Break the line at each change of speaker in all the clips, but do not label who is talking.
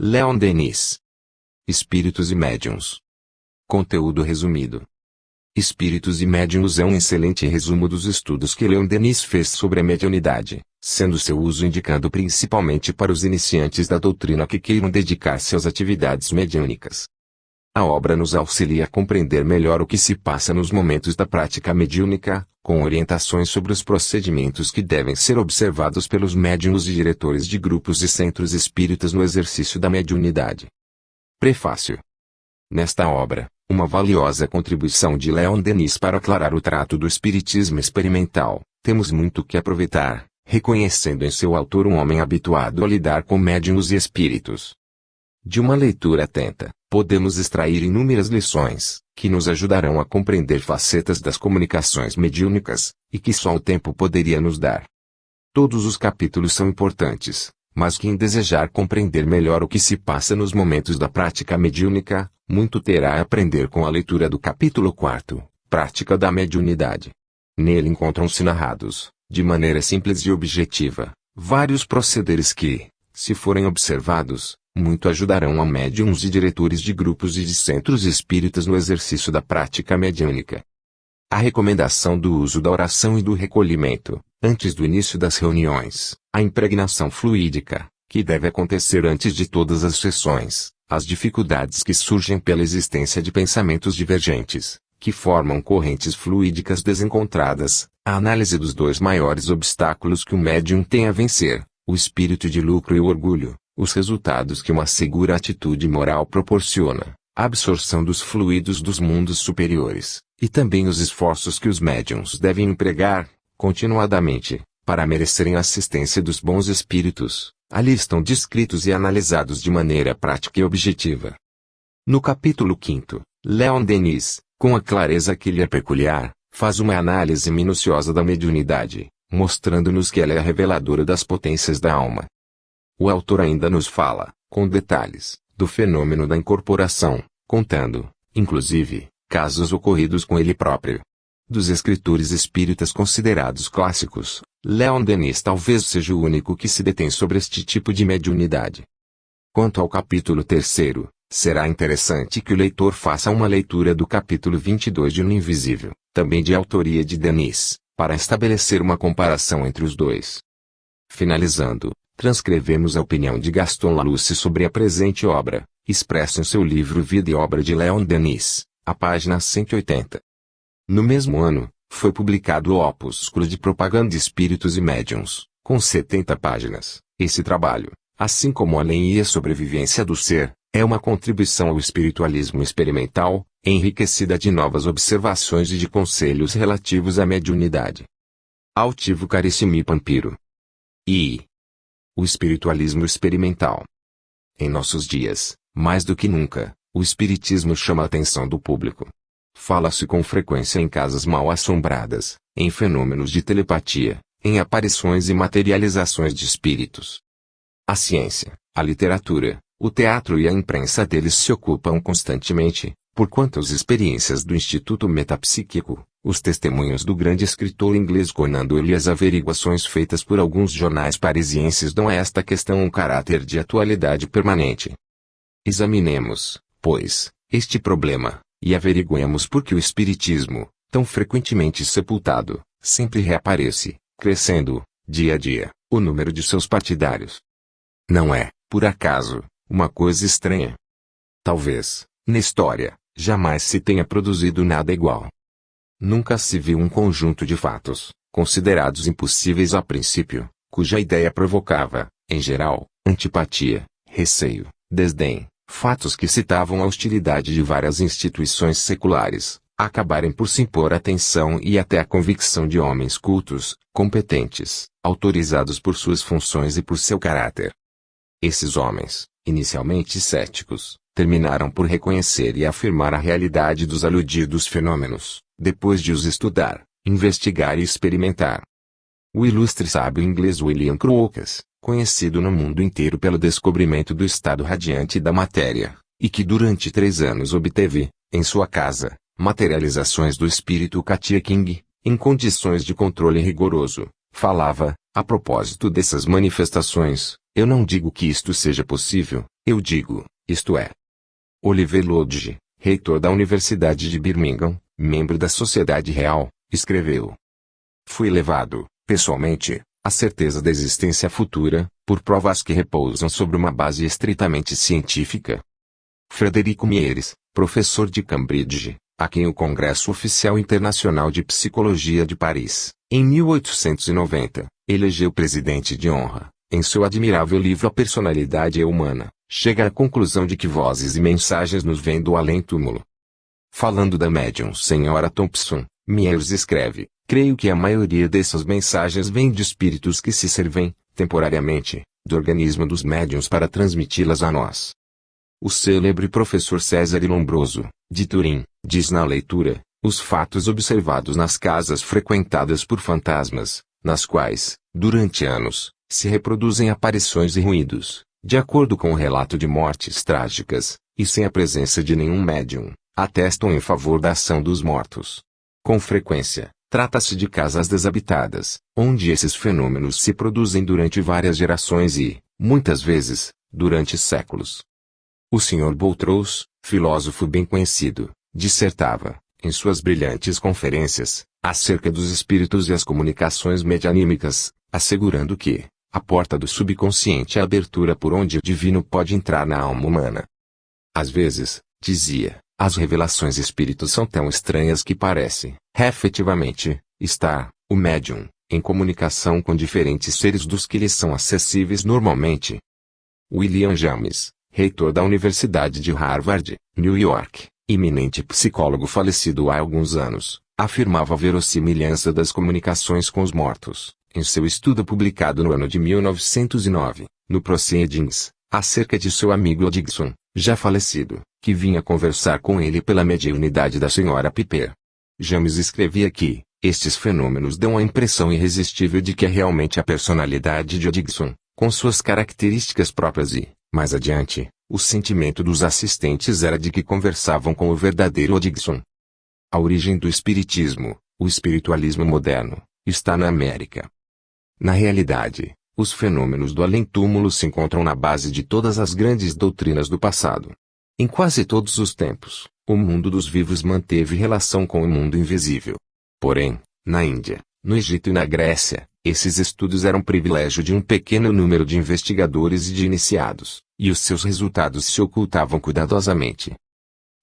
Leon Denis. Espíritos e médiuns. Conteúdo resumido. Espíritos e médiuns é um excelente resumo dos estudos que Leon Denis fez sobre a mediunidade, sendo seu uso indicado principalmente para os iniciantes da doutrina que queiram dedicar-se às atividades mediúnicas. A obra nos auxilia a compreender melhor o que se passa nos momentos da prática mediúnica, com orientações sobre os procedimentos que devem ser observados pelos médiuns e diretores de grupos e centros espíritas no exercício da mediunidade. Prefácio. Nesta obra, uma valiosa contribuição de Leon Denis para aclarar o trato do espiritismo experimental, temos muito que aproveitar, reconhecendo em seu autor um homem habituado a lidar com médiuns e espíritos. De uma leitura atenta, podemos extrair inúmeras lições, que nos ajudarão a compreender facetas das comunicações mediúnicas, e que só o tempo poderia nos dar. Todos os capítulos são importantes, mas quem desejar compreender melhor o que se passa nos momentos da prática mediúnica, muito terá a aprender com a leitura do capítulo 4, Prática da Mediunidade. Nele encontram-se narrados, de maneira simples e objetiva, vários procederes que, se forem observados, muito ajudarão a médiuns e diretores de grupos e de centros espíritas no exercício da prática mediúnica. A recomendação do uso da oração e do recolhimento, antes do início das reuniões, a impregnação fluídica, que deve acontecer antes de todas as sessões, as dificuldades que surgem pela existência de pensamentos divergentes, que formam correntes fluídicas desencontradas, a análise dos dois maiores obstáculos que o médium tem a vencer, o espírito de lucro e o orgulho, os resultados que uma segura atitude moral proporciona, a absorção dos fluidos dos mundos superiores, e também os esforços que os médiuns devem empregar, continuadamente, para merecerem a assistência dos bons espíritos, ali estão descritos e analisados de maneira prática e objetiva. No capítulo 5, Leon Denis, com a clareza que lhe é peculiar, faz uma análise minuciosa da mediunidade, mostrando-nos que ela é a reveladora das potências da alma. O autor ainda nos fala, com detalhes, do fenômeno da incorporação, contando, inclusive, casos ocorridos com ele próprio. Dos escritores espíritas considerados clássicos, Leon Denis talvez seja o único que se detém sobre este tipo de mediunidade. Quanto ao capítulo 3, será interessante que o leitor faça uma leitura do capítulo 22 de No Invisível, também de autoria de Denis, para estabelecer uma comparação entre os dois. Finalizando, transcrevemos a opinião de Gaston Larousse sobre a presente obra, expressa em seu livro Vida e Obra de Leon Denis, a página 180. No mesmo ano, foi publicado o Opúsculo de Propaganda de Espíritos e Médiuns, com 70 páginas. Esse trabalho, assim como A Lei e a Sobrevivência do Ser, é uma contribuição ao espiritualismo experimental, enriquecida de novas observações e de conselhos relativos à mediunidade. Altivo Carissimi Pampiro. I. O espiritualismo experimental. Em nossos dias, mais do que nunca, o espiritismo chama a atenção do público. Fala-se com frequência em casas mal assombradas, em fenômenos de telepatia, em aparições e materializações de espíritos. A ciência, a literatura, o teatro e a imprensa deles se ocupam constantemente, porquanto as experiências do Instituto Metapsíquico, os testemunhos do grande escritor inglês Conan Doyle e as averiguações feitas por alguns jornais parisienses dão a esta questão um caráter de atualidade permanente. Examinemos, pois, este problema, e averiguemos por que o espiritismo, tão frequentemente sepultado, sempre reaparece, crescendo, dia a dia, o número de seus partidários. Não é, por acaso, uma coisa estranha. Talvez, na história, jamais se tenha produzido nada igual. Nunca se viu um conjunto de fatos, considerados impossíveis a princípio, cuja ideia provocava, em geral, antipatia, receio, desdém, fatos que citavam a hostilidade de várias instituições seculares, acabarem por se impor a atenção e até a convicção de homens cultos, competentes, autorizados por suas funções e por seu caráter. Esses homens, inicialmente céticos, terminaram por reconhecer e afirmar a realidade dos aludidos fenômenos, depois de os estudar, investigar e experimentar. O ilustre sábio inglês William Crookes, conhecido no mundo inteiro pelo descobrimento do estado radiante da matéria, e que durante 3 anos obteve, em sua casa, materializações do espírito Katia King, em condições de controle rigoroso, falava, a propósito dessas manifestações: eu não digo que isto seja possível, Eu digo, isto é. Oliver Lodge, reitor da Universidade de Birmingham, membro da Sociedade Real, escreveu: fui levado, pessoalmente, à certeza da existência futura, por provas que repousam sobre uma base estritamente científica. Frederico Mieres, professor de Cambridge, a quem o Congresso Oficial Internacional de Psicologia de Paris, em 1890, elegeu presidente de honra, em seu admirável livro A Personalidade Humana, chega à conclusão de que vozes e mensagens nos vêm do além-túmulo. Falando da médium Senhora Thompson, Mieres escreve: creio que a maioria dessas mensagens vem de espíritos que se servem, temporariamente, do organismo dos médiuns para transmiti-las a nós. O célebre professor César Lombroso, de Turim, diz na leitura: os fatos observados nas casas frequentadas por fantasmas, nas quais, durante anos, se reproduzem aparições e ruídos, de acordo com o relato de mortes trágicas, e sem a presença de nenhum médium, atestam em favor da ação dos mortos. Com frequência, trata-se de casas desabitadas, onde esses fenômenos se produzem durante várias gerações e, muitas vezes, durante séculos. O Sr. Boutros, filósofo bem conhecido, dissertava, em suas brilhantes conferências, acerca dos espíritos e as comunicações medianímicas, assegurando que a porta do subconsciente é a abertura por onde o divino pode entrar na alma humana. Às vezes, dizia, as revelações espíritos são tão estranhas que parece, efetivamente, estar, o médium, em comunicação com diferentes seres dos que lhes são acessíveis normalmente. William James, reitor da Universidade de Harvard, New York, eminente psicólogo falecido há alguns anos, afirmava a verossimilhança das comunicações com os mortos, em seu estudo publicado no ano de 1909, no Proceedings, acerca de seu amigo Dixon, já falecido, que vinha conversar com ele pela mediunidade da Sra. Piper. James escrevia que estes fenômenos dão a impressão irresistível de que é realmente a personalidade de Dixon, com suas características próprias e, mais adiante, o sentimento dos assistentes era de que conversavam com o verdadeiro Dixon. A origem do espiritismo, o espiritualismo moderno, está na América. Na realidade, os fenômenos do além-túmulo se encontram na base de todas as grandes doutrinas do passado. Em quase todos os tempos, o mundo dos vivos manteve relação com o mundo invisível. Porém, na Índia, no Egito e na Grécia, esses estudos eram privilégio de um pequeno número de investigadores e de iniciados, e os seus resultados se ocultavam cuidadosamente.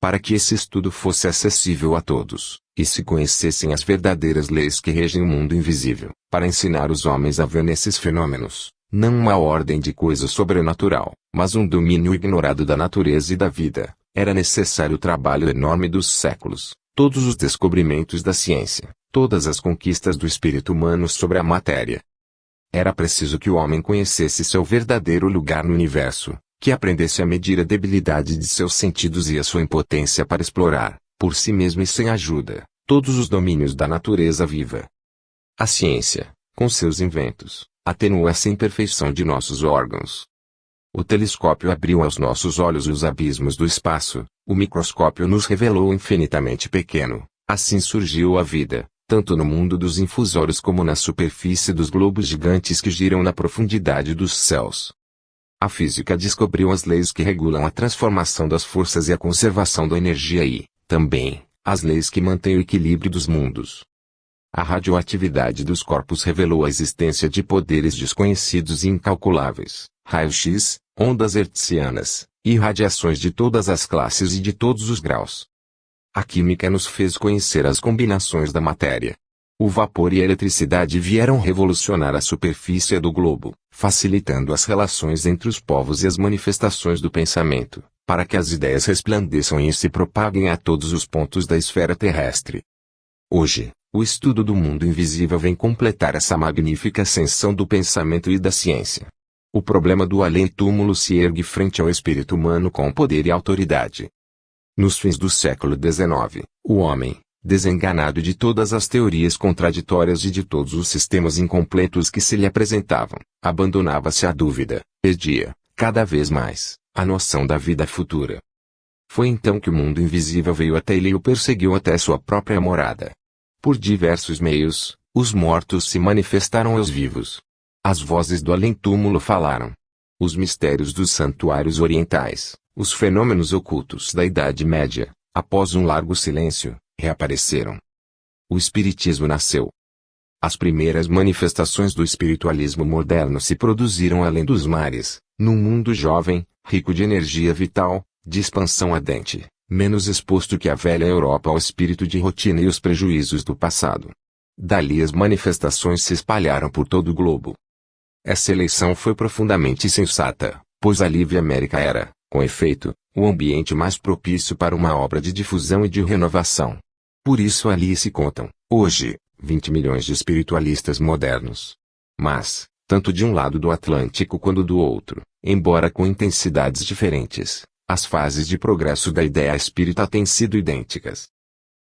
Para que esse estudo fosse acessível a todos, e se conhecessem as verdadeiras leis que regem o mundo invisível, para ensinar os homens a ver nesses fenômenos, não uma ordem de coisa sobrenatural, mas um domínio ignorado da natureza e da vida, era necessário o trabalho enorme dos séculos, todos os descobrimentos da ciência, todas as conquistas do espírito humano sobre a matéria. Era preciso que o homem conhecesse seu verdadeiro lugar no universo, que aprendesse a medir a debilidade de seus sentidos e a sua impotência para explorar, por si mesmo e sem ajuda, todos os domínios da natureza viva. A ciência, com seus inventos, atenuou essa imperfeição de nossos órgãos. O telescópio abriu aos nossos olhos os abismos do espaço, o microscópio nos revelou infinitamente pequeno, assim surgiu a vida, tanto no mundo dos infusórios como na superfície dos globos gigantes que giram na profundidade dos céus. A física descobriu as leis que regulam a transformação das forças e a conservação da energia e, também, as leis que mantêm o equilíbrio dos mundos. A radioatividade dos corpos revelou a existência de poderes desconhecidos e incalculáveis, raio-x, ondas hertzianas, e radiações de todas as classes e de todos os graus. A química nos fez conhecer as combinações da matéria. O vapor e a eletricidade vieram revolucionar a superfície do globo, facilitando as relações entre os povos e as manifestações do pensamento, para que as ideias resplandeçam e se propaguem a todos os pontos da esfera terrestre. Hoje, o estudo do mundo invisível vem completar essa magnífica ascensão do pensamento e da ciência. O problema do além-túmulo se ergue frente ao espírito humano com poder e autoridade. Nos fins do século XIX, o homem, desenganado de todas as teorias contraditórias e de todos os sistemas incompletos que se lhe apresentavam, abandonava-se à dúvida, perdia, cada vez mais, a noção da vida futura. Foi então que o mundo invisível veio até ele e o perseguiu até sua própria morada. Por diversos meios, os mortos se manifestaram aos vivos. As vozes do além-túmulo falaram. Os mistérios dos santuários orientais, os fenômenos ocultos da Idade Média, após um largo silêncio, reapareceram. O Espiritismo nasceu. As primeiras manifestações do espiritualismo moderno se produziram além dos mares, num mundo jovem, rico de energia vital, de expansão ardente, menos exposto que a velha Europa ao espírito de rotina e os prejuízos do passado. Dali as manifestações se espalharam por todo o globo. Essa eleição foi profundamente sensata, pois a Livre América era, com efeito, o ambiente mais propício para uma obra de difusão e de renovação. Por isso ali se contam, hoje, 20 milhões de espiritualistas modernos. Mas, tanto de um lado do Atlântico quanto do outro, embora com intensidades diferentes, as fases de progresso da ideia espírita têm sido idênticas.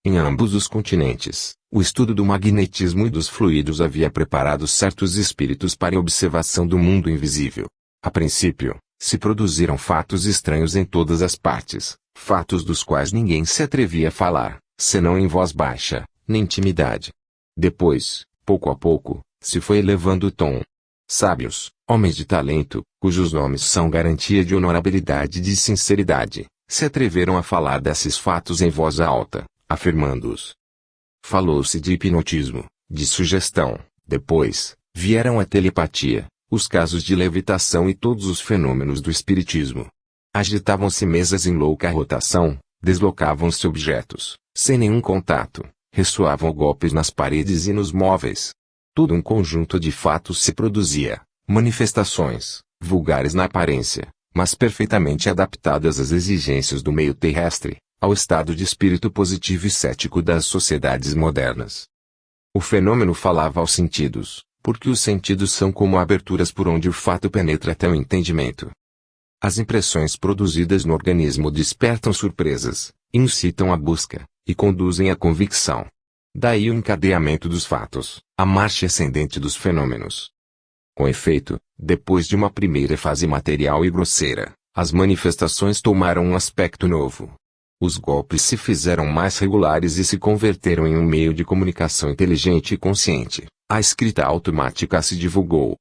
Em ambos os continentes, o estudo do magnetismo e dos fluidos havia preparado certos espíritos para a observação do mundo invisível. A princípio, se produziram fatos estranhos em todas as partes, fatos dos quais ninguém se atrevia a falar, senão em voz baixa, na intimidade. Depois, pouco a pouco, se foi elevando o tom. Sábios, homens de talento, cujos nomes são garantia de honorabilidade e de sinceridade, se atreveram a falar desses fatos em voz alta, afirmando-os. Falou-se de hipnotismo, de sugestão, depois, vieram a telepatia, os casos de levitação e todos os fenômenos do espiritismo. Agitavam-se mesas em louca rotação, deslocavam-se objetos, sem nenhum contato, ressoavam golpes nas paredes e nos móveis. Todo um conjunto de fatos se produzia, manifestações, vulgares na aparência, mas perfeitamente adaptadas às exigências do meio terrestre, ao estado de espírito positivo e cético das sociedades modernas. O fenômeno falava aos sentidos, porque os sentidos são como aberturas por onde o fato penetra até o entendimento. As impressões produzidas no organismo despertam surpresas, incitam a busca, e conduzem à convicção. Daí o encadeamento dos fatos, a marcha ascendente dos fenômenos. Com efeito, depois de uma primeira fase material e grosseira, as manifestações tomaram um aspecto novo. Os golpes se fizeram mais regulares e se converteram em um meio de comunicação inteligente e consciente. A escrita automática se divulgou.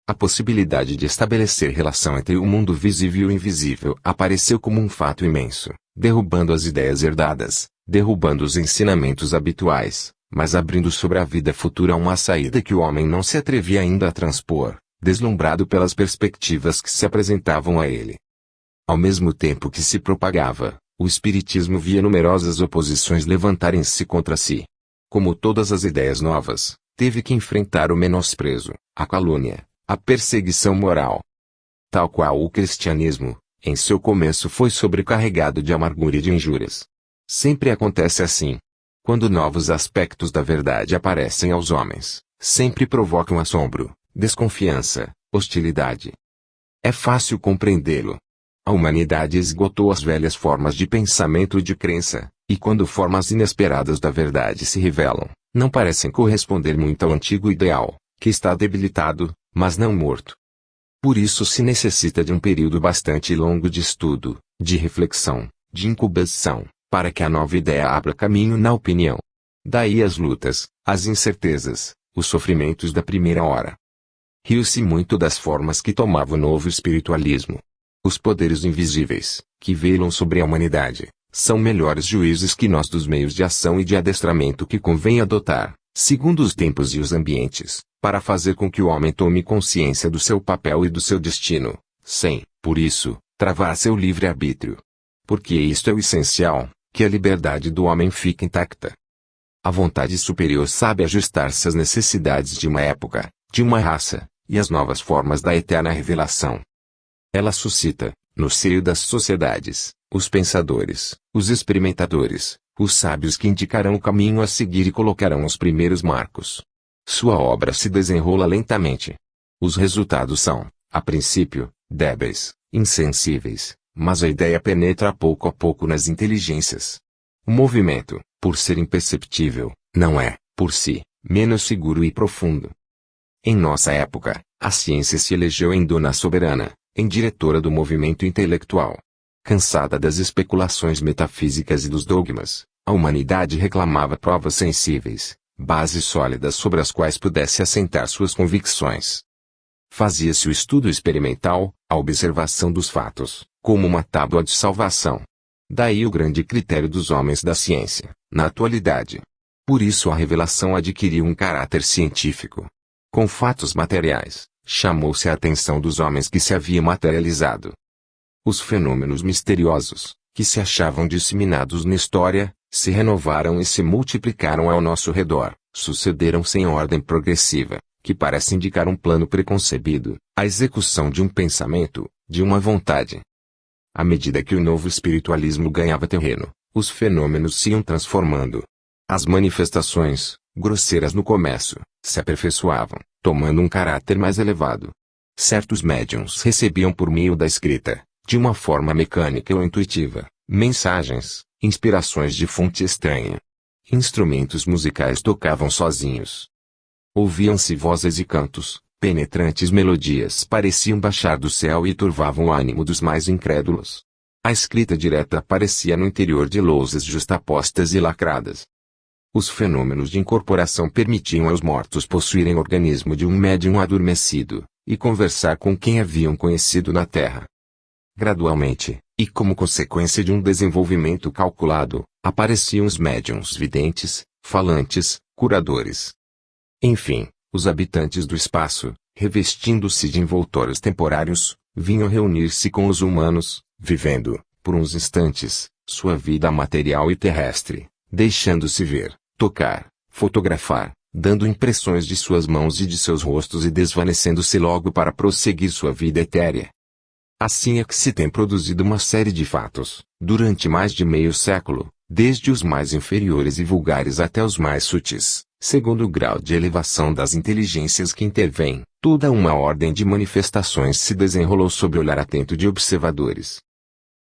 A possibilidade de estabelecer relação entre o mundo visível e o invisível apareceu como um fato imenso, derrubando as ideias herdadas, derrubando os ensinamentos habituais, mas abrindo sobre a vida futura uma saída que o homem não se atrevia ainda a transpor, deslumbrado pelas perspectivas que se apresentavam a ele. Ao mesmo tempo que se propagava, o espiritismo via numerosas oposições levantarem-se contra si. Como todas as ideias novas, teve que enfrentar o menosprezo, a calúnia, a perseguição moral. Tal qual o cristianismo, em seu começo foi sobrecarregado de amargura e de injúrias. Sempre acontece assim. Quando novos aspectos da verdade aparecem aos homens, sempre provocam assombro, desconfiança, hostilidade. É fácil compreendê-lo. A humanidade esgotou as velhas formas de pensamento e de crença, e quando formas inesperadas da verdade se revelam, não parecem corresponder muito ao antigo ideal, que está debilitado, mas não morto. Por isso se necessita de um período bastante longo de estudo, de reflexão, de incubação, para que a nova ideia abra caminho na opinião. Daí as lutas, as incertezas, os sofrimentos da primeira hora. Riu-se muito das formas que tomava o novo espiritualismo. Os poderes invisíveis, que velam sobre a humanidade, são melhores juízes que nós dos meios de ação e de adestramento que convém adotar, segundo os tempos e os ambientes, para fazer com que o homem tome consciência do seu papel e do seu destino, sem, por isso, travar seu livre-arbítrio. Porque isto é o essencial, que a liberdade do homem fique intacta. A vontade superior sabe ajustar-se às necessidades de uma época, de uma raça, e às novas formas da eterna revelação. Ela suscita, no seio das sociedades, os pensadores, os experimentadores, os sábios que indicarão o caminho a seguir e colocarão os primeiros marcos. Sua obra se desenrola lentamente. Os resultados são, a princípio, débeis, insensíveis, mas a ideia penetra pouco a pouco nas inteligências. O movimento, por ser imperceptível, não é, por si, menos seguro e profundo. Em nossa época, a ciência se elegeu em dona soberana, em diretora do movimento intelectual. Cansada das especulações metafísicas e dos dogmas, a humanidade reclamava provas sensíveis, bases sólidas sobre as quais pudesse assentar suas convicções. Fazia-se o estudo experimental, a observação dos fatos, como uma tábua de salvação. Daí o grande critério dos homens da ciência, na atualidade. Por isso a revelação adquiriu um caráter científico. Com fatos materiais, chamou-se a atenção dos homens que se havia materializado. Os fenômenos misteriosos, que se achavam disseminados na história, se renovaram e se multiplicaram ao nosso redor, sucederam-se em ordem progressiva, que parece indicar um plano preconcebido, a execução de um pensamento, de uma vontade. À medida que o novo espiritualismo ganhava terreno, os fenômenos se iam transformando. As manifestações, grosseiras no começo, se aperfeiçoavam, tomando um caráter mais elevado. Certos médiuns recebiam por meio da escrita, de uma forma mecânica ou intuitiva, mensagens, inspirações de fonte estranha. Instrumentos musicais tocavam sozinhos. Ouviam-se vozes e cantos, penetrantes melodias pareciam baixar do céu e turvavam o ânimo dos mais incrédulos. A escrita direta aparecia no interior de lousas justapostas e lacradas. Os fenômenos de incorporação permitiam aos mortos possuírem o organismo de um médium adormecido, e conversar com quem haviam conhecido na Terra. Gradualmente, e como consequência de um desenvolvimento calculado, apareciam os médiuns videntes, falantes, curadores. Enfim, os habitantes do espaço, revestindo-se de envoltórios temporários, vinham reunir-se com os humanos, vivendo, por uns instantes, sua vida material e terrestre, deixando-se ver, tocar, fotografar, dando impressões de suas mãos e de seus rostos e desvanecendo-se logo para prosseguir sua vida etérea. Assim é que se tem produzido uma série de fatos, durante mais de meio século, desde os mais inferiores e vulgares até os mais sutis, segundo o grau de elevação das inteligências que intervêm, toda uma ordem de manifestações se desenrolou sob o olhar atento de observadores.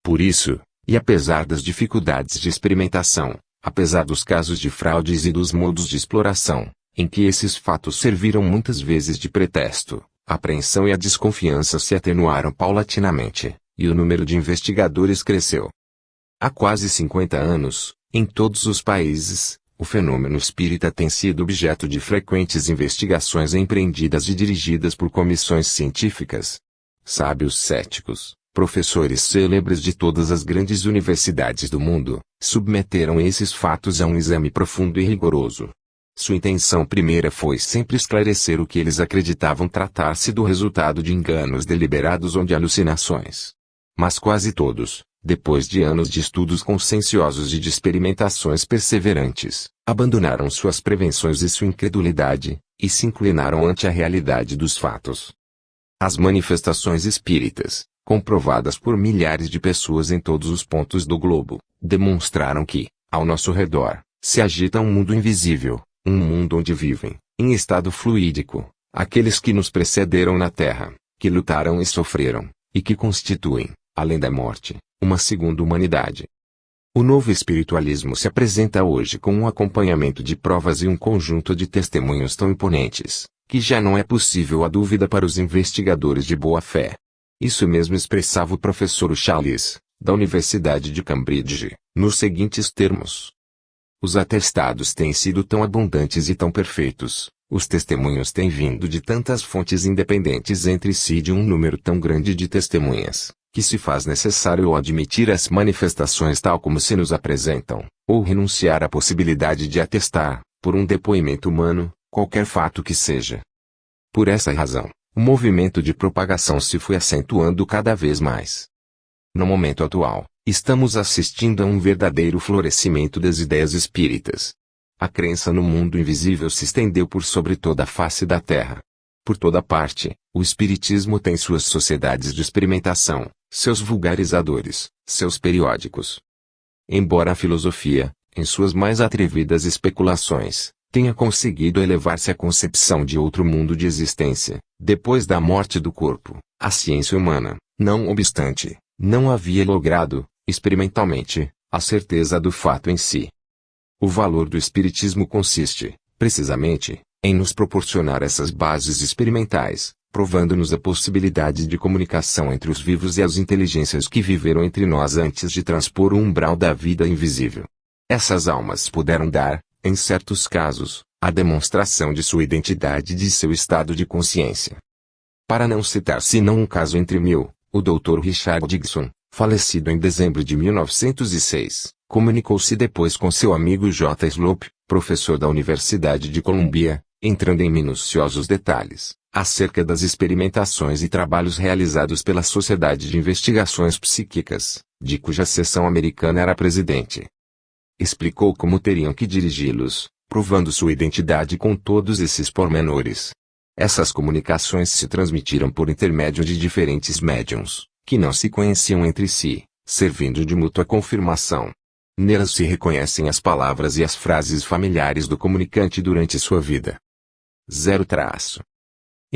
Por isso, e apesar das dificuldades de experimentação, apesar dos casos de fraudes e dos modos de exploração, em que esses fatos serviram muitas vezes de pretexto, a apreensão e a desconfiança se atenuaram paulatinamente, e o número de investigadores cresceu. Há quase 50 anos, em todos os países, o fenômeno espírita tem sido objeto de frequentes investigações empreendidas e dirigidas por comissões científicas. Sábios céticos, professores célebres de todas as grandes universidades do mundo, submeteram esses fatos a um exame profundo e rigoroso. Sua intenção primeira foi sempre esclarecer o que eles acreditavam tratar-se do resultado de enganos deliberados ou de alucinações. Mas quase todos, depois de anos de estudos conscienciosos e de experimentações perseverantes, abandonaram suas prevenções e sua incredulidade, e se inclinaram ante a realidade dos fatos. As manifestações espíritas, comprovadas por milhares de pessoas em todos os pontos do globo, demonstraram que, ao nosso redor, se agita um mundo invisível, um mundo onde vivem, em estado fluídico, aqueles que nos precederam na Terra, que lutaram e sofreram, e que constituem, além da morte, uma segunda humanidade. O novo espiritualismo se apresenta hoje com um acompanhamento de provas e um conjunto de testemunhos tão imponentes, que já não é possível a dúvida para os investigadores de boa fé. Isso mesmo expressava o professor Charles, da Universidade de Cambridge, nos seguintes termos. Os atestados têm sido tão abundantes e tão perfeitos, os testemunhos têm vindo de tantas fontes independentes entre si de um número tão grande de testemunhas, que se faz necessário ou admitir as manifestações tal como se nos apresentam, ou renunciar à possibilidade de atestar, por um depoimento humano, qualquer fato que seja. Por essa razão, o movimento de propagação se foi acentuando cada vez mais. No momento atual, estamos assistindo a um verdadeiro florescimento das ideias espíritas. A crença no mundo invisível se estendeu por sobre toda a face da Terra. Por toda parte, o espiritismo tem suas sociedades de experimentação, seus vulgarizadores, seus periódicos. Embora a filosofia, em suas mais atrevidas especulações, tenha conseguido elevar-se à concepção de outro mundo de existência, depois da morte do corpo, a ciência humana, não obstante, não havia logrado, experimentalmente, a certeza do fato em si. O valor do espiritismo consiste, precisamente, em nos proporcionar essas bases experimentais, provando-nos a possibilidade de comunicação entre os vivos e as inteligências que viveram entre nós antes de transpor o umbral da vida invisível. Essas almas puderam dar, em certos casos, a demonstração de sua identidade e de seu estado de consciência. Para não citar senão um caso entre mil, o Dr. Richard Dixon, falecido em dezembro de 1906, comunicou-se depois com seu amigo J. Slope, professor da Universidade de Columbia, entrando em minuciosos detalhes acerca das experimentações e trabalhos realizados pela Sociedade de Investigações Psíquicas, de cuja seção americana era presidente. Explicou como teriam que dirigi-los, provando sua identidade com todos esses pormenores. Essas comunicações se transmitiram por intermédio de diferentes médiuns, que não se conheciam entre si, servindo de mútua confirmação. Nelas se reconhecem as palavras e as frases familiares do comunicante durante sua vida. 0.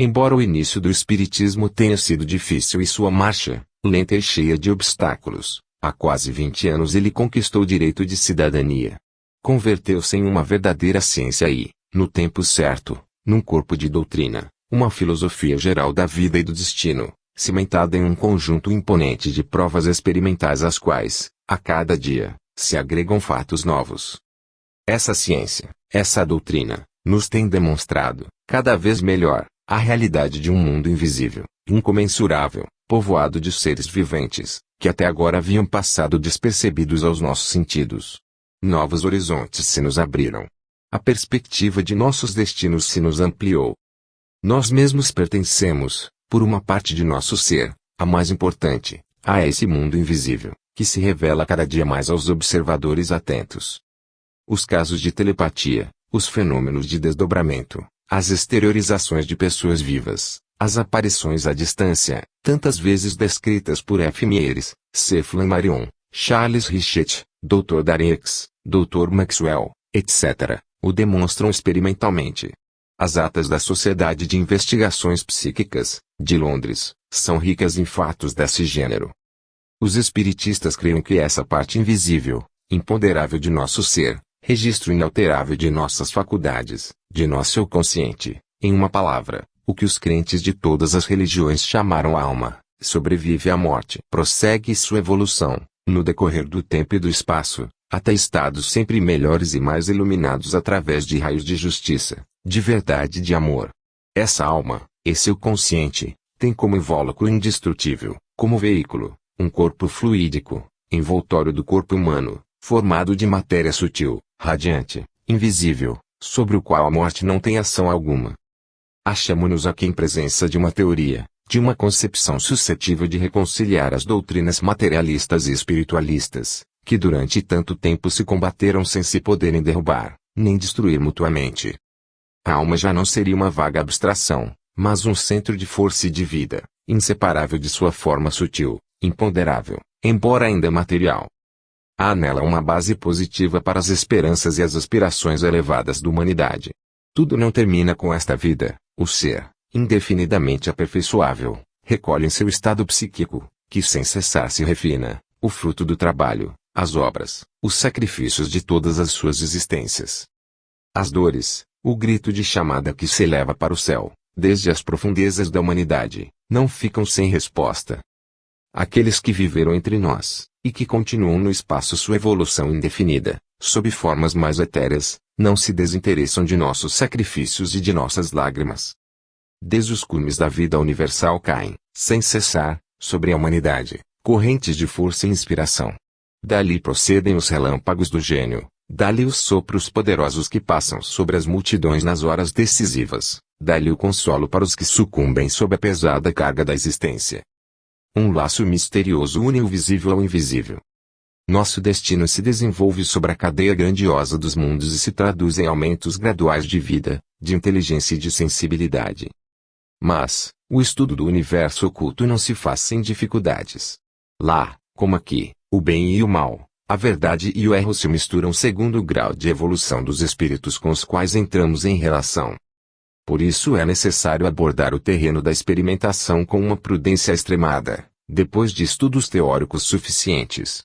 Embora o início do Espiritismo tenha sido difícil e sua marcha, lenta e cheia de obstáculos, há quase 20 anos ele conquistou o direito de cidadania. Converteu-se em uma verdadeira ciência e, no tempo certo, num corpo de doutrina, uma filosofia geral da vida e do destino, cimentada em um conjunto imponente de provas experimentais às quais, a cada dia, se agregam fatos novos. Essa ciência, essa doutrina, nos tem demonstrado, cada vez melhor, a realidade de um mundo invisível, incomensurável, povoado de seres viventes, que até agora haviam passado despercebidos aos nossos sentidos. Novos horizontes se nos abriram. A perspectiva de nossos destinos se nos ampliou. Nós mesmos pertencemos, por uma parte de nosso ser, a mais importante, a esse mundo invisível, que se revela cada dia mais aos observadores atentos. Os casos de telepatia, os fenômenos de desdobramento, as exteriorizações de pessoas vivas, as aparições à distância, tantas vezes descritas por F. Mieres, C. Flammarion, Charles Richet, Dr. Darix, Dr. Maxwell, etc., o demonstram experimentalmente. As atas da Sociedade de Investigações Psíquicas, de Londres, são ricas em fatos desse gênero. Os espiritistas creem que essa parte invisível, imponderável de nosso ser, registro inalterável de nossas faculdades, de nosso eu consciente, em uma palavra, o que os crentes de todas as religiões chamaram alma, sobrevive à morte. Prossegue sua evolução, no decorrer do tempo e do espaço, até estados sempre melhores e mais iluminados através de raios de justiça, de verdade e de amor. Essa alma, esse eu consciente, tem como invólucro indestrutível, como veículo, um corpo fluídico, envoltório do corpo humano, formado de matéria sutil, radiante, invisível, sobre o qual a morte não tem ação alguma. Achamo-nos aqui em presença de uma teoria, de uma concepção suscetível de reconciliar as doutrinas materialistas e espiritualistas, que durante tanto tempo se combateram sem se poderem derrubar, nem destruir mutuamente. A alma já não seria uma vaga abstração, mas um centro de força e de vida, inseparável de sua forma sutil, imponderável, embora ainda material. Há nela uma base positiva para as esperanças e as aspirações elevadas da humanidade. Tudo não termina com esta vida, o ser, indefinidamente aperfeiçoável, recolhe em seu estado psíquico, que sem cessar se refina, o fruto do trabalho, as obras, os sacrifícios de todas as suas existências. As dores, o grito de chamada que se eleva para o céu, desde as profundezas da humanidade, não ficam sem resposta. Aqueles que viveram entre nós, e que continuam no espaço sua evolução indefinida, sob formas mais etéreas, não se desinteressam de nossos sacrifícios e de nossas lágrimas. Desde os cumes da vida universal caem, sem cessar, sobre a humanidade, correntes de força e inspiração. Dali procedem os relâmpagos do gênio, dali os sopros poderosos que passam sobre as multidões nas horas decisivas, dali o consolo para os que sucumbem sob a pesada carga da existência. Um laço misterioso une o visível ao invisível. Nosso destino se desenvolve sobre a cadeia grandiosa dos mundos e se traduz em aumentos graduais de vida, de inteligência e de sensibilidade. Mas, o estudo do universo oculto não se faz sem dificuldades. Lá, como aqui, o bem e o mal, a verdade e o erro se misturam segundo o grau de evolução dos espíritos com os quais entramos em relação. Por isso é necessário abordar o terreno da experimentação com uma prudência extremada, depois de estudos teóricos suficientes.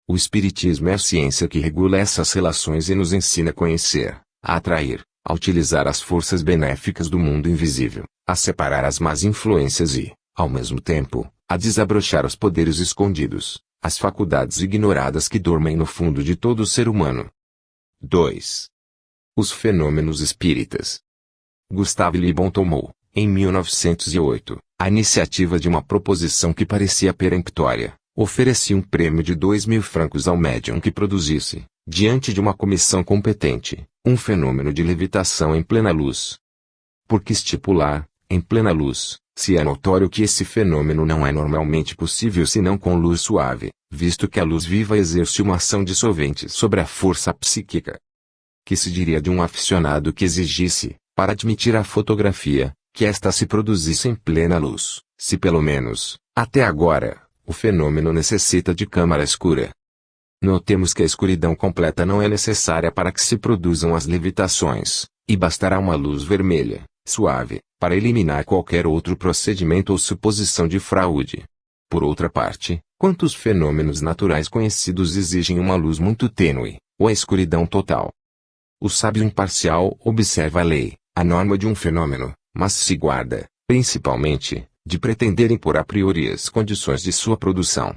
O Espiritismo é a ciência que regula essas relações e nos ensina a conhecer, a atrair, a utilizar as forças benéficas do mundo invisível, a separar as más influências e, ao mesmo tempo, a desabrochar os poderes escondidos, as faculdades ignoradas que dormem no fundo de todo ser humano. 2. Os fenômenos espíritas. Gustave Le Bon tomou, Em 1908, a iniciativa de uma proposição que parecia peremptória, oferecia um prêmio de 2.000 francos ao médium que produzisse, diante de uma comissão competente, um fenômeno de levitação em plena luz. Por que estipular, em plena luz, se é notório que esse fenômeno não é normalmente possível senão com luz suave, visto que a luz viva exerce uma ação dissolvente sobre a força psíquica? Que se diria de um aficionado que exigisse, para admitir a fotografia, que esta se produzisse em plena luz, se pelo menos, até agora, o fenômeno necessita de câmara escura? Notemos que a escuridão completa não é necessária para que se produzam as levitações, e bastará uma luz vermelha, suave, para eliminar qualquer outro procedimento ou suposição de fraude. Por outra parte, quantos fenômenos naturais conhecidos exigem uma luz muito tênue, ou a escuridão total? O sábio imparcial observa a lei, a norma de um fenômeno, mas se guarda, principalmente, de pretender impor a priori as condições de sua produção.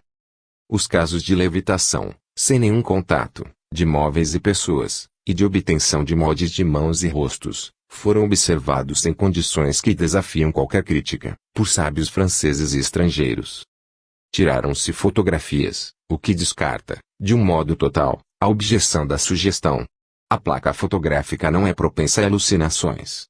Os casos de levitação, sem nenhum contato, de móveis e pessoas, e de obtenção de moldes de mãos e rostos, foram observados em condições que desafiam qualquer crítica, por sábios franceses e estrangeiros. Tiraram-se fotografias, o que descarta, de um modo total, a objeção da sugestão. A placa fotográfica não é propensa a alucinações.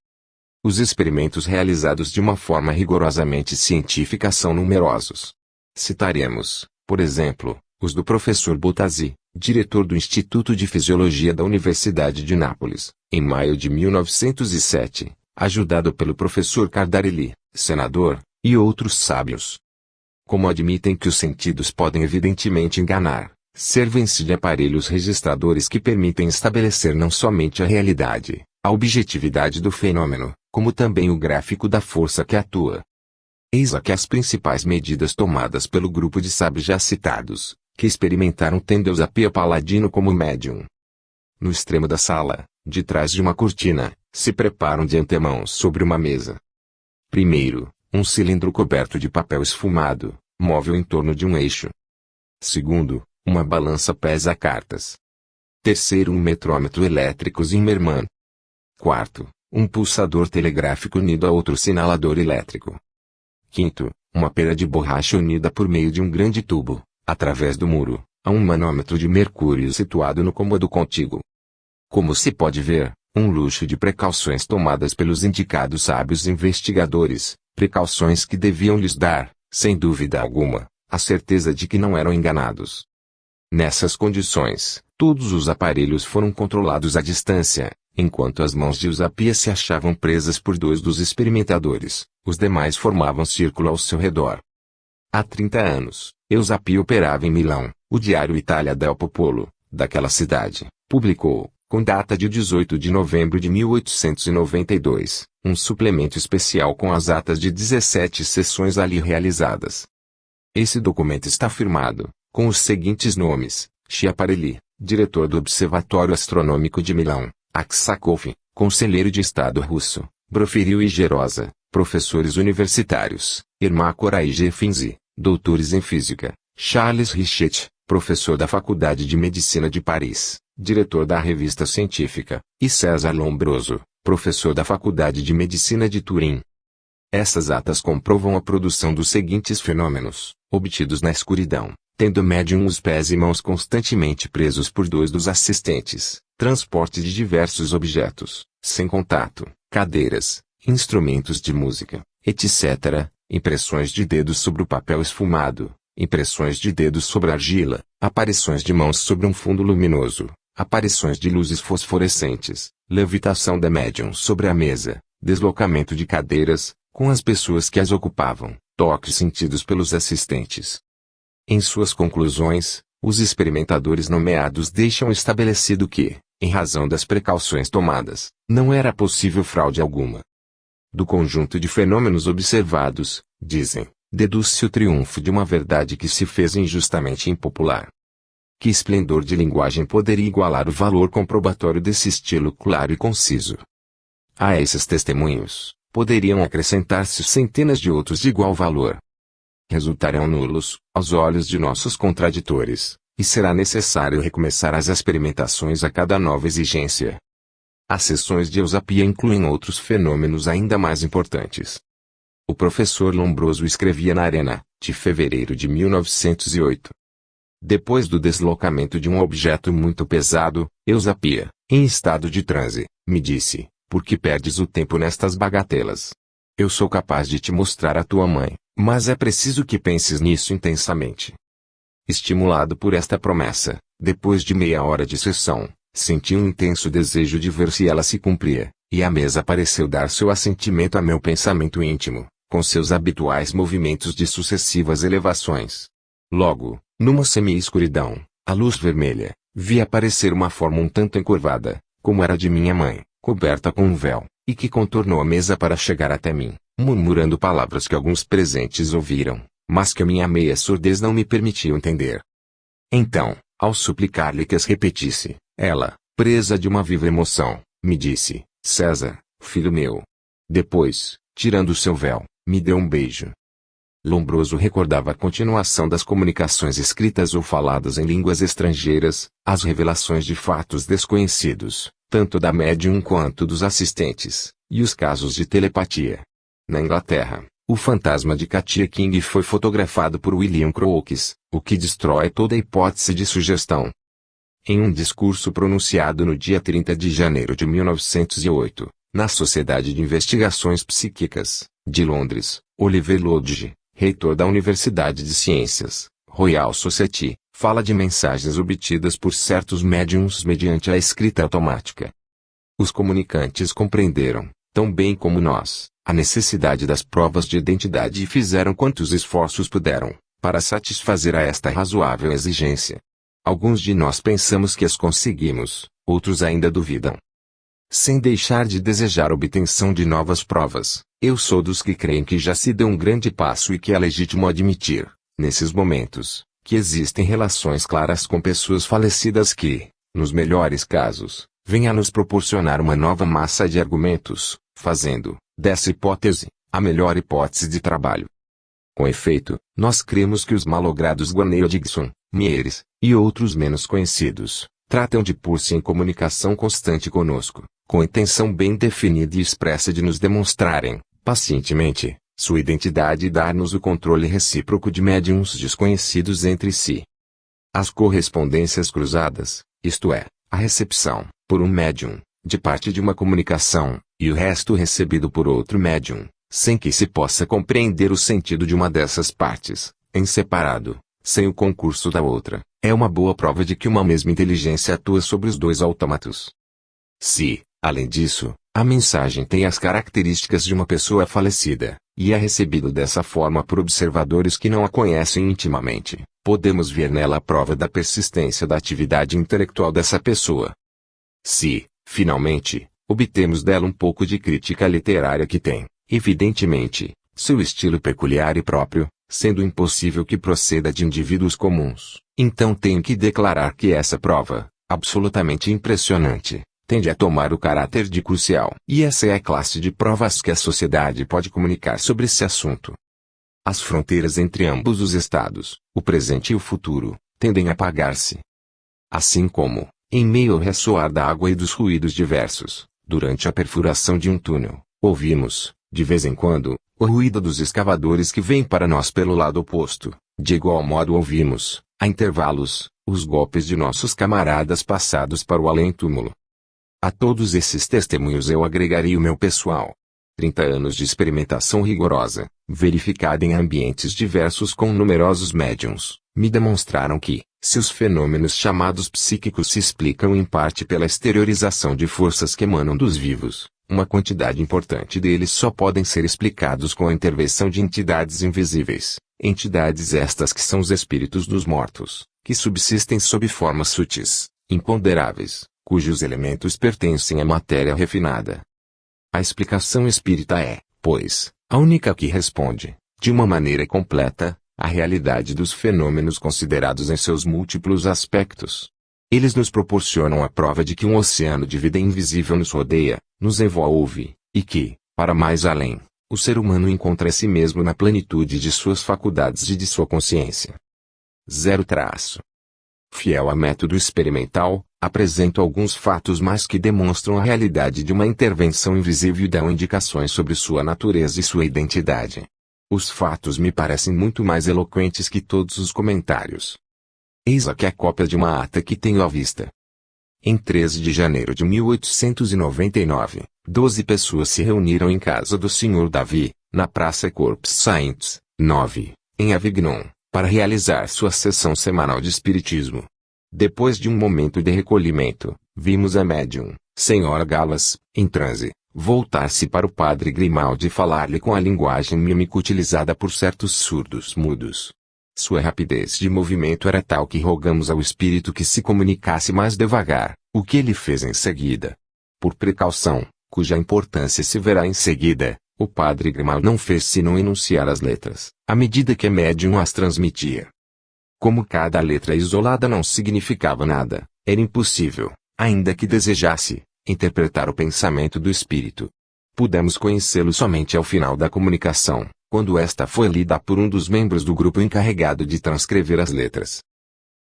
Os experimentos realizados de uma forma rigorosamente científica são numerosos. Citaremos, por exemplo, os do professor Bottazzi, diretor do Instituto de Fisiologia da Universidade de Nápoles, em maio de 1907, ajudado pelo professor Cardarelli, senador, e outros sábios. Como admitem que os sentidos podem evidentemente enganar, servem-se de aparelhos registradores que permitem estabelecer não somente a realidade, a objetividade do fenômeno, como também o gráfico da força que atua. Eis aqui as principais medidas tomadas pelo grupo de sábios já citados, que experimentaram tendo Eusapia Paladino como médium. No extremo da sala, de trás de uma cortina, se preparam de antemão sobre uma mesa. Primeiro, um cilindro coberto de papel esfumado, móvel em torno de um eixo. Segundo, uma balança pesa cartas. Terceiro, um metrômetro elétrico Zimmermann. Quarto, um pulsador telegráfico unido a outro sinalador elétrico. Quinto, uma pera de borracha unida por meio de um grande tubo, através do muro, a um manômetro de mercúrio situado no cômodo contíguo. Como se pode ver, um luxo de precauções tomadas pelos indicados sábios investigadores, precauções que deviam lhes dar, sem dúvida alguma, a certeza de que não eram enganados. Nessas condições, todos os aparelhos foram controlados à distância, enquanto as mãos de Eusapia se achavam presas por dois dos experimentadores, os demais formavam círculo ao seu redor. Há 30 anos, Eusapia operava em Milão. O diário Italia del Popolo, daquela cidade, publicou, com data de 18 de novembro de 1892, um suplemento especial com as atas de 17 sessões ali realizadas. Esse documento está firmado, com os seguintes nomes: Schiaparelli, diretor do Observatório Astronômico de Milão; Aksakov, conselheiro de Estado russo; Porfirio e Gerosa, professores universitários; Ermácora e Finzi, doutores em física; Charles Richet, professor da Faculdade de Medicina de Paris, diretor da revista científica; e César Lombroso, professor da Faculdade de Medicina de Turim. Essas atas comprovam a produção dos seguintes fenômenos, obtidos na escuridão, tendo o médium os pés e mãos constantemente presos por dois dos assistentes, transporte de diversos objetos, sem contato, cadeiras, instrumentos de música, etc., impressões de dedos sobre o papel esfumado, impressões de dedos sobre argila, aparições de mãos sobre um fundo luminoso, aparições de luzes fosforescentes, levitação da médium sobre a mesa, deslocamento de cadeiras, com as pessoas que as ocupavam, toques sentidos pelos assistentes. Em suas conclusões, os experimentadores nomeados deixam estabelecido que, em razão das precauções tomadas, não era possível fraude alguma. Do conjunto de fenômenos observados, dizem, deduz-se o triunfo de uma verdade que se fez injustamente impopular. Que esplendor de linguagem poderia igualar o valor comprobatório desse estilo claro e conciso? A esses testemunhos, poderiam acrescentar-se centenas de outros de igual valor. Resultarão nulos, aos olhos de nossos contraditores, e será necessário recomeçar as experimentações a cada nova exigência. As sessões de Eusapia incluem outros fenômenos ainda mais importantes. O professor Lombroso escrevia na Arena, de fevereiro de 1908. Depois do deslocamento de um objeto muito pesado, Eusapia, em estado de transe, me disse: por que perdes o tempo nestas bagatelas? Eu sou capaz de te mostrar a tua mãe, mas é preciso que penses nisso intensamente. Estimulado por esta promessa, depois de meia hora de sessão, senti um intenso desejo de ver se ela se cumpria, e a mesa pareceu dar seu assentimento a meu pensamento íntimo, com seus habituais movimentos de sucessivas elevações. Logo, numa semi-escuridão, a luz vermelha, vi aparecer uma forma um tanto encurvada, como era de minha mãe, coberta com um véu, e que contornou a mesa para chegar até mim, murmurando palavras que alguns presentes ouviram, mas que a minha meia surdez não me permitia entender. Então, ao suplicar-lhe que as repetisse, ela, presa de uma viva emoção, me disse: César, filho meu. Depois, tirando seu véu, me deu um beijo. Lombroso recordava a continuação das comunicações escritas ou faladas em línguas estrangeiras, as revelações de fatos desconhecidos, tanto da médium quanto dos assistentes, e os casos de telepatia. Na Inglaterra, o fantasma de Katia King foi fotografado por William Crookes, o que destrói toda hipótese de sugestão. Em um discurso pronunciado no dia 30 de janeiro de 1908, na Sociedade de Investigações Psíquicas, de Londres, Oliver Lodge, reitor da Universidade de Ciências, Royal Society, fala de mensagens obtidas por certos médiums mediante a escrita automática. Os comunicantes compreenderam, tão bem como nós, a necessidade das provas de identidade e fizeram quantos esforços puderam, para satisfazer a esta razoável exigência. Alguns de nós pensamos que as conseguimos, outros ainda duvidam. Sem deixar de desejar a obtenção de novas provas, eu sou dos que creem que já se deu um grande passo e que é legítimo admitir, nesses momentos, que existem relações claras com pessoas falecidas que, nos melhores casos, vêm a nos proporcionar uma nova massa de argumentos, fazendo, dessa hipótese, a melhor hipótese de trabalho. Com efeito, nós cremos que os malogrados Guarneiro Dixon, Mieres, e outros menos conhecidos, tratam de pôr-se em comunicação constante conosco, com intenção bem definida e expressa de nos demonstrarem, pacientemente, sua identidade e dar-nos o controle recíproco de médiums desconhecidos entre si. As correspondências cruzadas, isto é, a recepção, por um médium, de parte de uma comunicação, e o resto recebido por outro médium, sem que se possa compreender o sentido de uma dessas partes, em separado, sem o concurso da outra, é uma boa prova de que uma mesma inteligência atua sobre os dois autômatos. Se, além disso, a mensagem tem as características de uma pessoa falecida, e é recebida dessa forma por observadores que não a conhecem intimamente, podemos ver nela a prova da persistência da atividade intelectual dessa pessoa. Se, finalmente, obtemos dela um pouco de crítica literária que tem, evidentemente, seu estilo peculiar e próprio, sendo impossível que proceda de indivíduos comuns, então tenho que declarar que essa prova, absolutamente impressionante, tende a tomar o caráter de crucial. E essa é a classe de provas que a sociedade pode comunicar sobre esse assunto. As fronteiras entre ambos os estados, o presente e o futuro, tendem a apagar-se. Assim como, em meio ao ressoar da água e dos ruídos diversos, durante a perfuração de um túnel, ouvimos, de vez em quando, o ruído dos escavadores que vêm para nós pelo lado oposto. De igual modo ouvimos, a intervalos, os golpes de nossos camaradas passados para o além-túmulo. A todos esses testemunhos eu agregaria o meu pessoal. 30 anos de experimentação rigorosa, verificada em ambientes diversos com numerosos médiums, me demonstraram que, se os fenômenos chamados psíquicos se explicam em parte pela exteriorização de forças que emanam dos vivos, uma quantidade importante deles só podem ser explicados com a intervenção de entidades invisíveis, entidades estas que são os espíritos dos mortos, que subsistem sob formas sutis, imponderáveis, cujos elementos pertencem à matéria refinada. A explicação espírita é, pois, a única que responde, de uma maneira completa, à realidade dos fenômenos considerados em seus múltiplos aspectos. Eles nos proporcionam a prova de que um oceano de vida invisível nos rodeia, nos envolve, e que, para mais além, o ser humano encontra a si mesmo na plenitude de suas faculdades e de sua consciência. 0. Fiel a método experimental, Apresento alguns fatos mais que demonstram a realidade de uma intervenção invisível e dão indicações sobre sua natureza e sua identidade. Os fatos me parecem muito mais eloquentes que todos os comentários. Eis aqui a cópia de uma ata que tenho à vista. Em 13 de janeiro de 1899, 12 pessoas se reuniram em casa do Sr. Davi, na Praça Corps Saints, 9, em Avignon, para realizar sua sessão semanal de espiritismo. Depois de um momento de recolhimento, vimos a médium, Senhora Galas, em transe, voltar-se para o padre Grimaldi e falar-lhe com a linguagem mímica utilizada por certos surdos mudos. Sua rapidez de movimento era tal que rogamos ao espírito que se comunicasse mais devagar, o que ele fez em seguida. Por precaução, cuja importância se verá em seguida, o padre Grimaldi não fez senão enunciar as letras, à medida que a médium as transmitia. Como cada letra isolada não significava nada, era impossível, ainda que desejasse, interpretar o pensamento do espírito. Pudemos conhecê-lo somente ao final da comunicação, quando esta foi lida por um dos membros do grupo encarregado de transcrever as letras.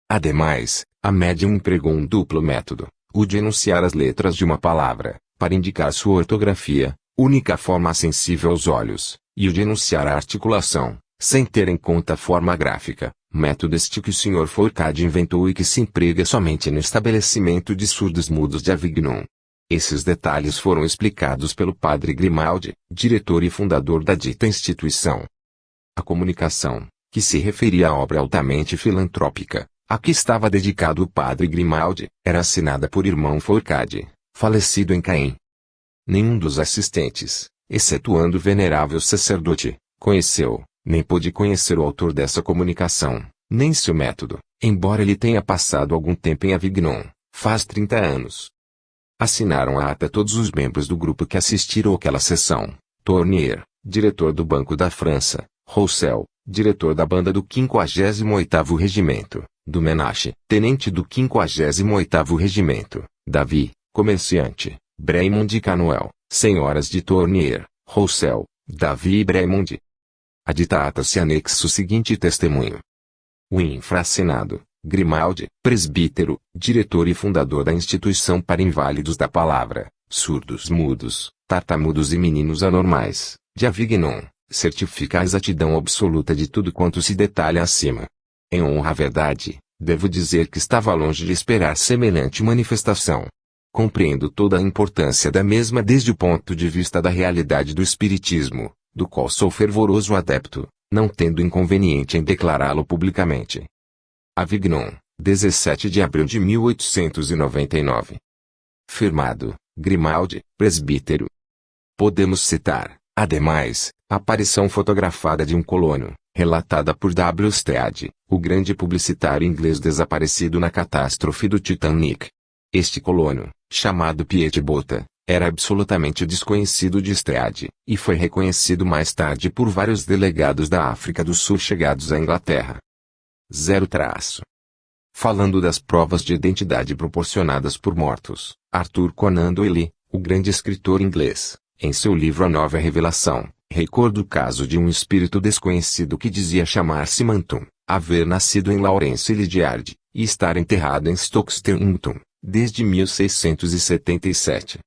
Ademais, a médium empregou um duplo método, o de enunciar as letras de uma palavra, para indicar sua ortografia, única forma sensível aos olhos, e o de enunciar a articulação, sem ter em conta a forma gráfica, método este que o Sr. Fourcade inventou e que se emprega somente no estabelecimento de surdos mudos de Avignon. Esses detalhes foram explicados pelo padre Grimaldi, diretor e fundador da dita instituição. A comunicação, que se referia à obra altamente filantrópica, a que estava dedicado o padre Grimaldi, era assinada por irmão Fourcade, falecido em Caen. Nenhum dos assistentes, excetuando o venerável sacerdote, conheceu, nem pôde conhecer o autor dessa comunicação, nem seu método, embora ele tenha passado algum tempo em Avignon, faz 30 anos. Assinaram a ata todos os membros do grupo que assistiram àquela sessão: Tournier, diretor do Banco da França; Roussel, diretor da banda do 58º Regimento; Dumenache, tenente do 58º Regimento; Davi, comerciante; Bremond e Canoel, senhoras de Tournier, Roussel, Davi e Bremond. A dita ata se anexa o seguinte testemunho. O infraassinado, Grimaldi, presbítero, diretor e fundador da instituição para inválidos da palavra, surdos mudos, tartamudos e meninos anormais, de Avignon, certifica a exatidão absoluta de tudo quanto se detalha acima. Em honra à verdade, devo dizer que estava longe de esperar semelhante manifestação. Compreendo toda a importância da mesma desde o ponto de vista da realidade do espiritismo, do qual sou fervoroso adepto, não tendo inconveniente em declará-lo publicamente. Avignon, 17 de abril de 1899. Firmado, Grimaldi, presbítero. Podemos citar, ademais, a aparição fotografada de um colono, relatada por W. Stead, o grande publicitário inglês desaparecido na catástrofe do Titanic. Este colono, chamado Piet Bota, era absolutamente desconhecido de Stead, e foi reconhecido mais tarde por vários delegados da África do Sul chegados à Inglaterra. 0 traço. Falando das provas de identidade proporcionadas por mortos, Arthur Conan Doyle, o grande escritor inglês, em seu livro A Nova Revelação, recorda o caso de um espírito desconhecido que dizia chamar-se Manton, haver nascido em Lawrence Lydiard, e estar enterrado em Stoke-Sternington, desde 1677.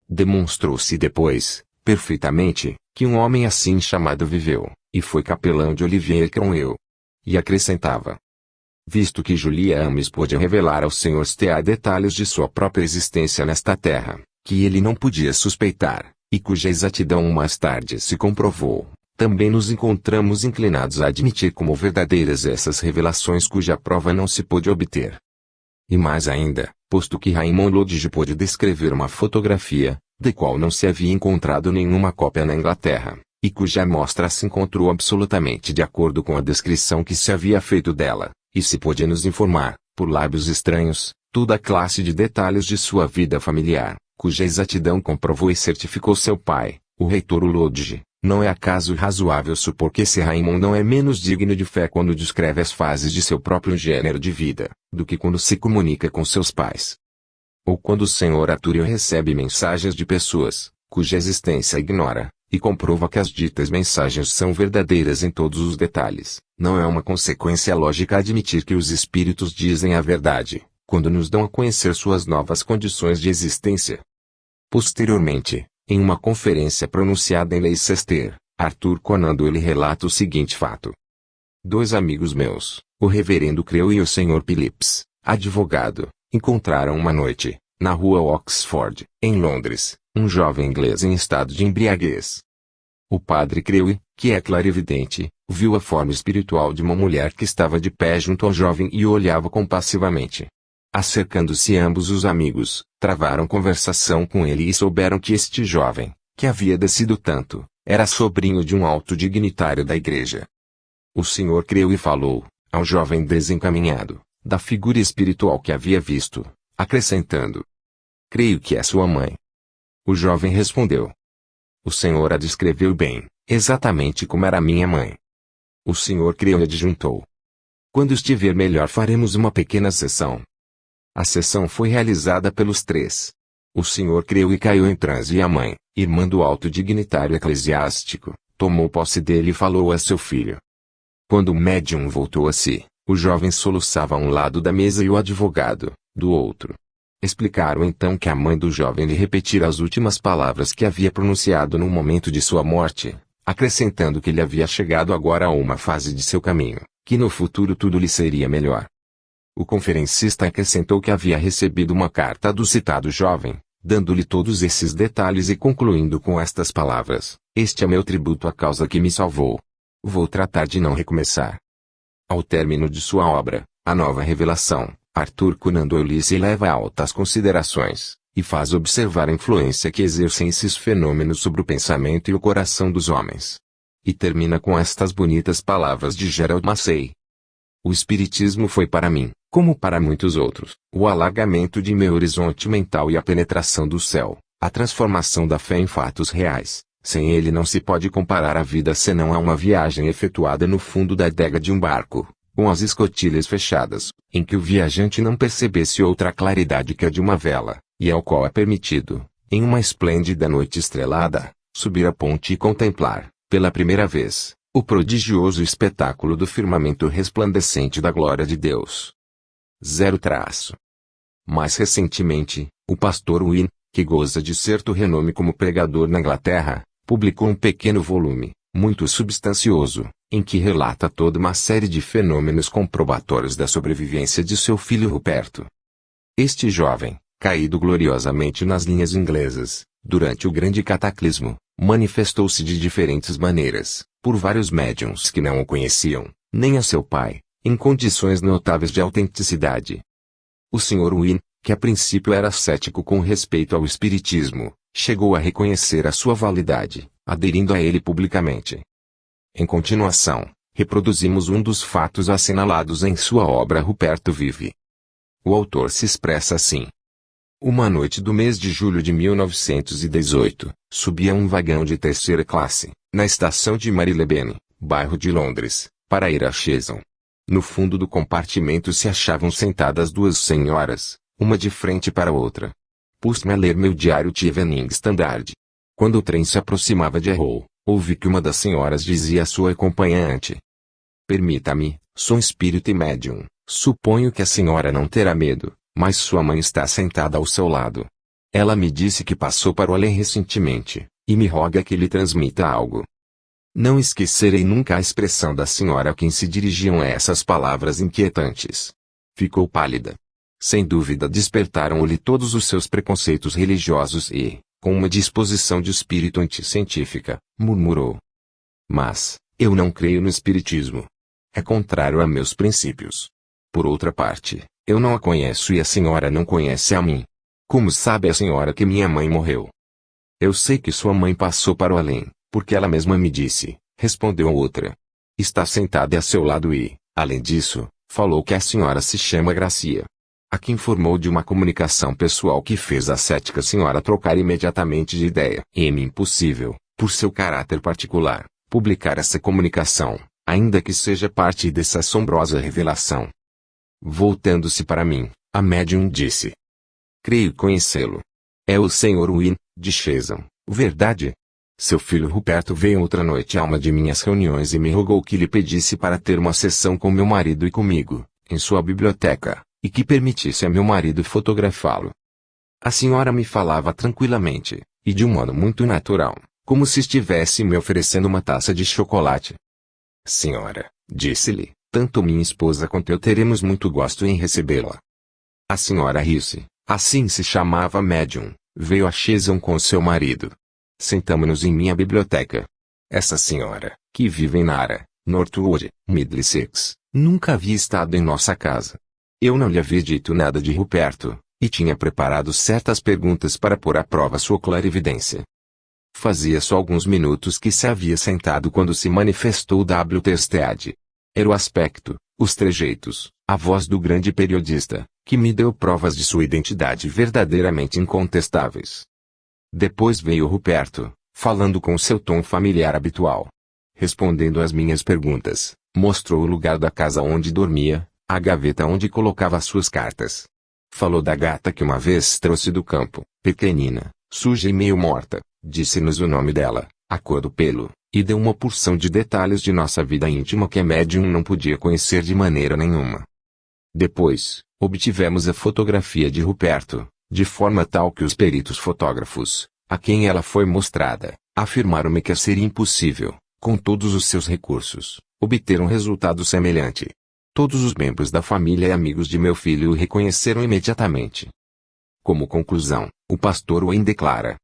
Demonstrou-se depois, perfeitamente, que um homem assim chamado viveu, e foi capelão de Olivier Cromwell. E acrescentava: visto que Julia Ames pôde revelar ao Sr. Stead detalhes de sua própria existência nesta terra, que ele não podia suspeitar, e cuja exatidão mais tarde se comprovou, também nos encontramos inclinados a admitir como verdadeiras essas revelações cuja prova não se pôde obter. E mais ainda, posto que Raymond Lodge pôde descrever uma fotografia, de qual não se havia encontrado nenhuma cópia na Inglaterra, e cuja amostra se encontrou absolutamente de acordo com a descrição que se havia feito dela, e se pôde nos informar, por lábios estranhos, toda a classe de detalhes de sua vida familiar, cuja exatidão comprovou e certificou seu pai, o reitor Lodge. Não é acaso razoável supor que esse Raymond não é menos digno de fé quando descreve as fases de seu próprio gênero de vida, do que quando se comunica com seus pais. Ou quando o Sr. Arthur recebe mensagens de pessoas, cuja existência ignora, e comprova que as ditas mensagens são verdadeiras em todos os detalhes, não é uma consequência lógica admitir que os espíritos dizem a verdade, quando nos dão a conhecer suas novas condições de existência. Posteriormente, em uma conferência pronunciada em Leicester, Arthur Conan Doyle relata o seguinte fato. 2 amigos meus, o reverendo Crewe e o Sr. Phillips, advogado, encontraram uma noite, na rua Oxford, em Londres, um jovem inglês em estado de embriaguez. O padre Crewe, que é clarividente, viu a forma espiritual de uma mulher que estava de pé junto ao jovem e o olhava compassivamente. Acercando-se ambos os amigos, travaram conversação com ele e souberam que este jovem, que havia descido tanto, era sobrinho de um alto dignitário da igreja. O Sr. Crewe falou, ao jovem desencaminhado, da figura espiritual que havia visto, acrescentando: creio que é sua mãe. O jovem respondeu: o senhor a descreveu bem, exatamente como era minha mãe. O Sr. Crewe adjuntou: quando estiver melhor faremos uma pequena sessão. A sessão foi realizada pelos 3. O Sr. Crewe caiu em transe e a mãe, irmã do alto dignitário eclesiástico, tomou posse dele e falou a seu filho. Quando o médium voltou a si, o jovem soluçava a um lado da mesa e o advogado, do outro. Explicaram então que a mãe do jovem lhe repetira as últimas palavras que havia pronunciado no momento de sua morte, acrescentando que ele havia chegado agora a uma fase de seu caminho, que no futuro tudo lhe seria melhor. O conferencista acrescentou que havia recebido uma carta do citado jovem, dando-lhe todos esses detalhes e concluindo com estas palavras: este é meu tributo à causa que me salvou. Vou tratar de não recomeçar. Ao término de sua obra, A Nova Revelação, Arthur Conan Doyle se leva a altas considerações, e faz observar a influência que exercem esses fenômenos sobre o pensamento e o coração dos homens. E termina com estas bonitas palavras de Gerald Massey. O Espiritismo foi para mim, como para muitos outros, o alargamento de meu horizonte mental e a penetração do céu, a transformação da fé em fatos reais. Sem ele não se pode comparar a vida senão a uma viagem efetuada no fundo da adega de um barco, com as escotilhas fechadas, em que o viajante não percebesse outra claridade que a de uma vela, e ao qual é permitido, em uma esplêndida noite estrelada, subir a ponte e contemplar, pela primeira vez, o prodigioso espetáculo do firmamento resplandecente da glória de Deus. 0 traço. Mais recentemente, o pastor Wynne, que goza de certo renome como pregador na Inglaterra, publicou um pequeno volume, muito substancioso, em que relata toda uma série de fenômenos comprobatórios da sobrevivência de seu filho Ruperto. Este jovem, caído gloriosamente nas linhas inglesas, durante o grande cataclismo, manifestou-se de diferentes maneiras, por vários médiuns que não o conheciam, nem a seu pai, em condições notáveis de autenticidade. O Sr. Wynne, que a princípio era cético com respeito ao espiritismo, chegou a reconhecer a sua validade, aderindo a ele publicamente. Em continuação, reproduzimos um dos fatos assinalados em sua obra Ruperto Vive. O autor se expressa assim. Uma noite do mês de julho de 1918, subia um vagão de 3ª classe, na estação de Marylebone, bairro de Londres, para ir a Chesham. No fundo do compartimento se achavam sentadas 2 senhoras, uma de frente para a outra. Pus-me a ler meu diário de Evening Standard. Quando o trem se aproximava de Harrow, ouvi que uma das senhoras dizia à sua acompanhante: permita-me, sou espírito e médium, suponho que a senhora não terá medo, mas sua mãe está sentada ao seu lado. Ela me disse que passou para o além recentemente, e me roga que lhe transmita algo. Não esquecerei nunca a expressão da senhora a quem se dirigiam essas palavras inquietantes. Ficou pálida. Sem dúvida despertaram-lhe todos os seus preconceitos religiosos e, com uma disposição de espírito anticientífica, murmurou: mas, eu não creio no espiritismo. É contrário a meus princípios. Por outra parte, eu não a conheço e a senhora não conhece a mim. Como sabe a senhora que minha mãe morreu? Eu sei que sua mãe passou para o além, porque ela mesma me disse, respondeu outra. Está sentada a seu lado e, além disso, falou que a senhora se chama Gracia. A que informou de uma comunicação pessoal que fez a cética senhora trocar imediatamente de ideia. É-me impossível, por seu caráter particular, publicar essa comunicação, ainda que seja parte dessa assombrosa revelação. Voltando-se para mim, a médium disse: creio conhecê-lo. É o Sr. Wynne, de Chesham, verdade? Seu filho Ruperto veio outra noite a uma de minhas reuniões e me rogou que lhe pedisse para ter uma sessão com meu marido e comigo, em sua biblioteca, e que permitisse a meu marido fotografá-lo. A senhora me falava tranquilamente, e de um modo muito natural, como se estivesse me oferecendo uma taça de chocolate. Senhora, disse-lhe, tanto minha esposa quanto eu teremos muito gosto em recebê-la. A senhora Rice, assim se chamava médium, veio a Chisholm com seu marido. Sentamo-nos em minha biblioteca. Essa senhora, que vive em Nara, Northwood, Middlesex, nunca havia estado em nossa casa. Eu não lhe havia dito nada de Ruperto, e tinha preparado certas perguntas para pôr à prova sua clarividência. Fazia só alguns minutos que se havia sentado quando se manifestou W. T. Stead. Era o aspecto, os trejeitos, a voz do grande periodista, que me deu provas de sua identidade verdadeiramente incontestáveis. Depois veio Ruperto, falando com seu tom familiar habitual. Respondendo às minhas perguntas, mostrou o lugar da casa onde dormia, a gaveta onde colocava suas cartas. Falou da gata que uma vez trouxe do campo, pequenina, suja e meio morta, disse-nos o nome dela, a cor do pelo, e deu uma porção de detalhes de nossa vida íntima que a médium não podia conhecer de maneira nenhuma. Depois, obtivemos a fotografia de Ruperto, de forma tal que os peritos fotógrafos, a quem ela foi mostrada, afirmaram-me que seria impossível, com todos os seus recursos, obter um resultado semelhante. Todos os membros da família e amigos de meu filho o reconheceram imediatamente. Como conclusão, o pastor Wayne declara: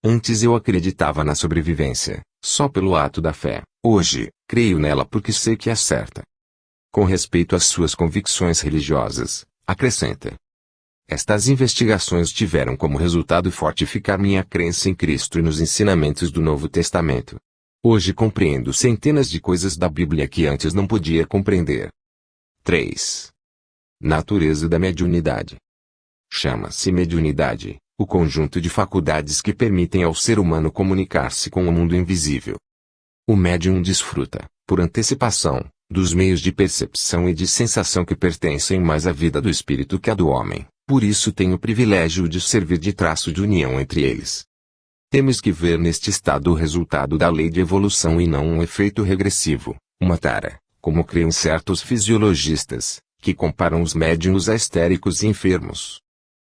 antes eu acreditava na sobrevivência, só pelo ato da fé. Hoje, creio nela porque sei que é certa. Com respeito às suas convicções religiosas, acrescenta: estas investigações tiveram como resultado fortificar minha crença em Cristo e nos ensinamentos do Novo Testamento. Hoje compreendo centenas de coisas da Bíblia que antes não podia compreender. 3. Natureza da mediunidade. Chama-se mediunidade o conjunto de faculdades que permitem ao ser humano comunicar-se com o mundo invisível. O médium desfruta, por antecipação, dos meios de percepção e de sensação que pertencem mais à vida do espírito que à do homem, por isso tem o privilégio de servir de traço de união entre eles. Temos que ver neste estado o resultado da lei de evolução e não um efeito regressivo, uma tara, como creem certos fisiologistas, que comparam os médiuns a histéricos e enfermos.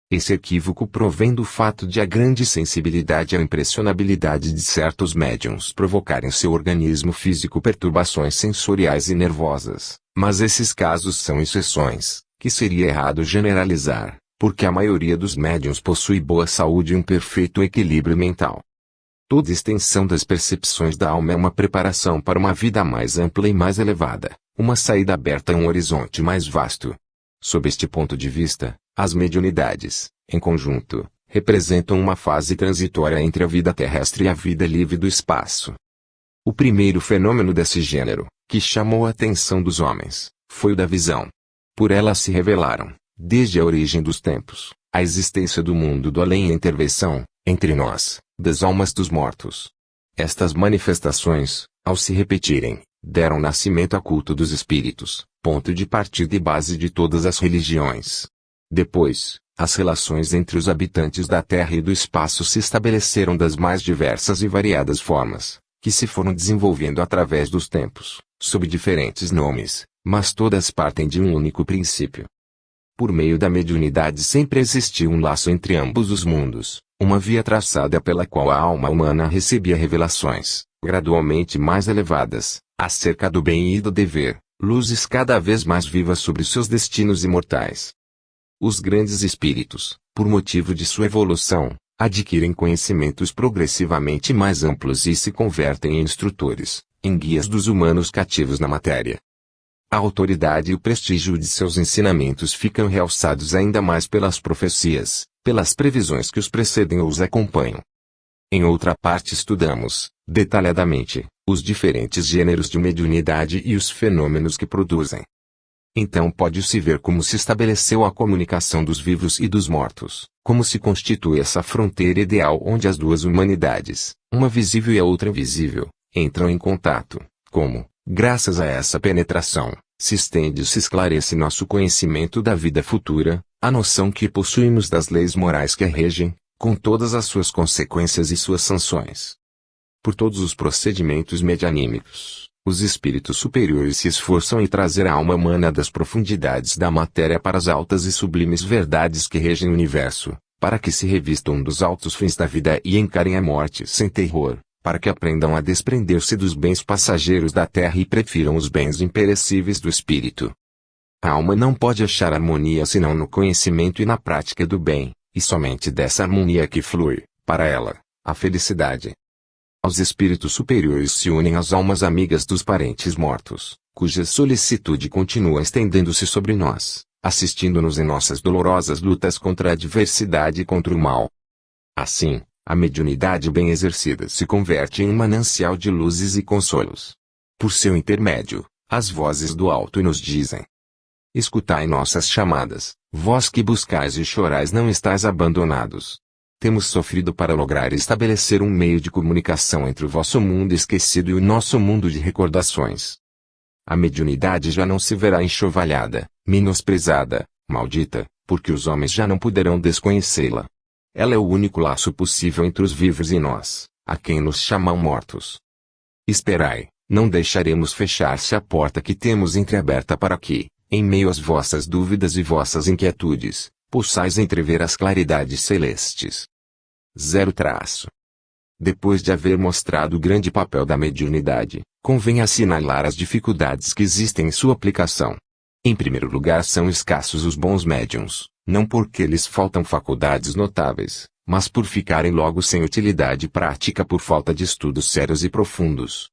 Esse equívoco provém do fato de a grande sensibilidade à impressionabilidade de certos médiuns provocarem em seu organismo físico perturbações sensoriais e nervosas, mas esses casos são exceções, que seria errado generalizar, porque a maioria dos médiuns possui boa saúde e um perfeito equilíbrio mental. Toda extensão das percepções da alma é uma preparação para uma vida mais ampla e mais elevada, uma saída aberta a um horizonte mais vasto. Sob este ponto de vista, as mediunidades, em conjunto, representam uma fase transitória entre a vida terrestre e a vida livre do espaço. O primeiro fenômeno desse gênero, que chamou a atenção dos homens, foi o da visão. Por ela se revelaram, desde a origem dos tempos, a existência do mundo do além e a intervenção, entre nós, das almas dos mortos. Estas manifestações, ao se repetirem, deram nascimento ao culto dos espíritos, ponto de partida e base de todas as religiões. Depois, as relações entre os habitantes da Terra e do espaço se estabeleceram das mais diversas e variadas formas, que se foram desenvolvendo através dos tempos, sob diferentes nomes, mas todas partem de um único princípio. Por meio da mediunidade sempre existiu um laço entre ambos os mundos, uma via traçada pela qual a alma humana recebia revelações, gradualmente mais elevadas, acerca do bem e do dever, luzes cada vez mais vivas sobre seus destinos imortais. Os grandes espíritos, por motivo de sua evolução, adquirem conhecimentos progressivamente mais amplos e se convertem em instrutores, em guias dos humanos cativos na matéria. A autoridade e o prestígio de seus ensinamentos ficam realçados ainda mais pelas profecias, pelas previsões que os precedem ou os acompanham. Em outra parte estudamos, detalhadamente, os diferentes gêneros de mediunidade e os fenômenos que produzem. Então pode-se ver como se estabeleceu a comunicação dos vivos e dos mortos, como se constitui essa fronteira ideal onde as duas humanidades, uma visível e a outra invisível, entram em contato, como, graças a essa penetração, se estende e se esclarece nosso conhecimento da vida futura, a noção que possuímos das leis morais que a regem, com todas as suas consequências e suas sanções. Por todos os procedimentos medianímicos, Os espíritos superiores se esforçam em trazer a alma humana das profundidades da matéria para as altas e sublimes verdades que regem o universo, para que se revistam dos altos fins da vida e encarem a morte sem terror, para que aprendam a desprender-se dos bens passageiros da terra e prefiram os bens imperecíveis do espírito. A alma não pode achar harmonia senão no conhecimento e na prática do bem, e somente dessa harmonia que flui, para ela, a felicidade. Aos espíritos superiores se unem as almas amigas dos parentes mortos, cuja solicitude continua estendendo-se sobre nós, assistindo-nos em nossas dolorosas lutas contra a adversidade e contra o mal. Assim, a mediunidade bem exercida se converte em um manancial de luzes e consolos. Por seu intermédio, as vozes do alto nos dizem: escutai nossas chamadas, vós que buscais e chorais não estáis abandonados. Temos sofrido para lograr estabelecer um meio de comunicação entre o vosso mundo esquecido e o nosso mundo de recordações. A mediunidade já não se verá enxovalhada, menosprezada, maldita, porque os homens já não poderão desconhecê-la. Ela é o único laço possível entre os vivos e nós, a quem nos chamam mortos. Esperai, não deixaremos fechar-se a porta que temos entreaberta para que, em meio às vossas dúvidas e vossas inquietudes, possais entrever as claridades celestes. 0. Depois de haver mostrado o grande papel da mediunidade, convém assinalar as dificuldades que existem em sua aplicação. Em primeiro lugar, são escassos os bons médiuns, não porque lhes faltam faculdades notáveis, mas por ficarem logo sem utilidade prática por falta de estudos sérios e profundos.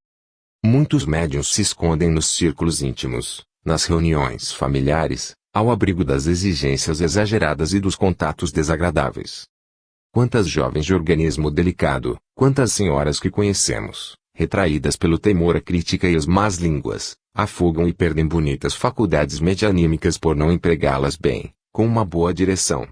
Muitos médiuns se escondem nos círculos íntimos, nas reuniões familiares, ao abrigo das exigências exageradas e dos contatos desagradáveis. Quantas jovens de organismo delicado, quantas senhoras que conhecemos, retraídas pelo temor à crítica e às más línguas, afogam e perdem bonitas faculdades medianímicas por não empregá-las bem, com uma boa direção.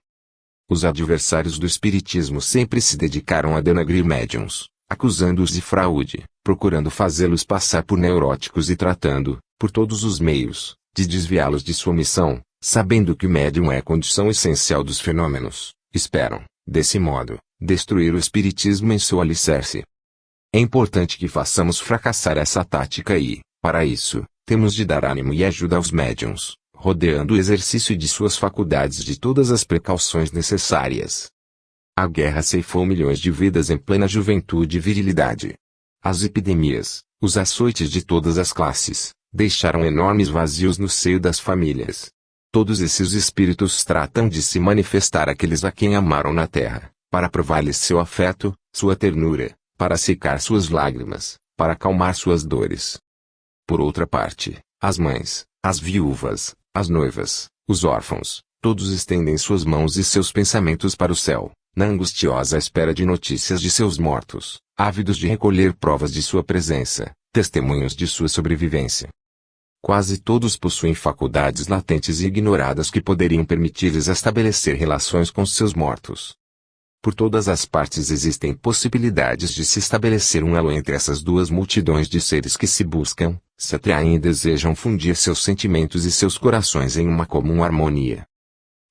Os adversários do espiritismo sempre se dedicaram a denagrir médiuns, acusando-os de fraude, procurando fazê-los passar por neuróticos e tratando, por todos os meios, de desviá-los de sua missão, sabendo que o médium é a condição essencial dos fenômenos, esperam, desse modo, destruir o espiritismo em seu alicerce. É importante que façamos fracassar essa tática e, para isso, temos de dar ânimo e ajuda aos médiuns, rodeando o exercício de suas faculdades de todas as precauções necessárias. A guerra ceifou milhões de vidas em plena juventude e virilidade. As epidemias, os açoites de todas as classes, deixaram enormes vazios no seio das famílias. Todos esses espíritos tratam de se manifestar àqueles a quem amaram na terra, para provar-lhes seu afeto, sua ternura, para secar suas lágrimas, para acalmar suas dores. Por outra parte, as mães, as viúvas, as noivas, os órfãos, todos estendem suas mãos e seus pensamentos para o céu, na angustiosa espera de notícias de seus mortos, ávidos de recolher provas de sua presença, testemunhos de sua sobrevivência. Quase todos possuem faculdades latentes e ignoradas que poderiam permitir-lhes estabelecer relações com seus mortos. Por todas as partes existem possibilidades de se estabelecer um elo entre essas duas multidões de seres que se buscam, se atraem e desejam fundir seus sentimentos e seus corações em uma comum harmonia.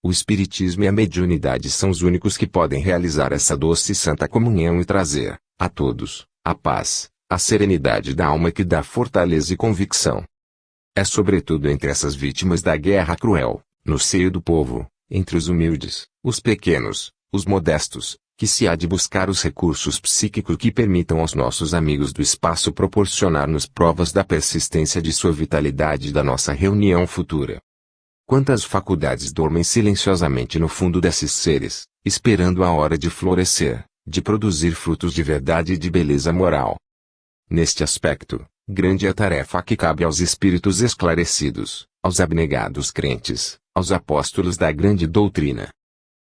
O espiritismo e a mediunidade são os únicos que podem realizar essa doce e santa comunhão e trazer, a todos, a paz, a serenidade da alma que dá fortaleza e convicção. É sobretudo entre essas vítimas da guerra cruel, no seio do povo, entre os humildes, os pequenos, os modestos, que se há de buscar os recursos psíquicos que permitam aos nossos amigos do espaço proporcionar-nos provas da persistência de sua vitalidade e da nossa reunião futura. Quantas faculdades dormem silenciosamente no fundo desses seres, esperando a hora de florescer, de produzir frutos de verdade e de beleza moral. Neste aspecto, grande é a tarefa que cabe aos espíritos esclarecidos, aos abnegados crentes, aos apóstolos da grande doutrina.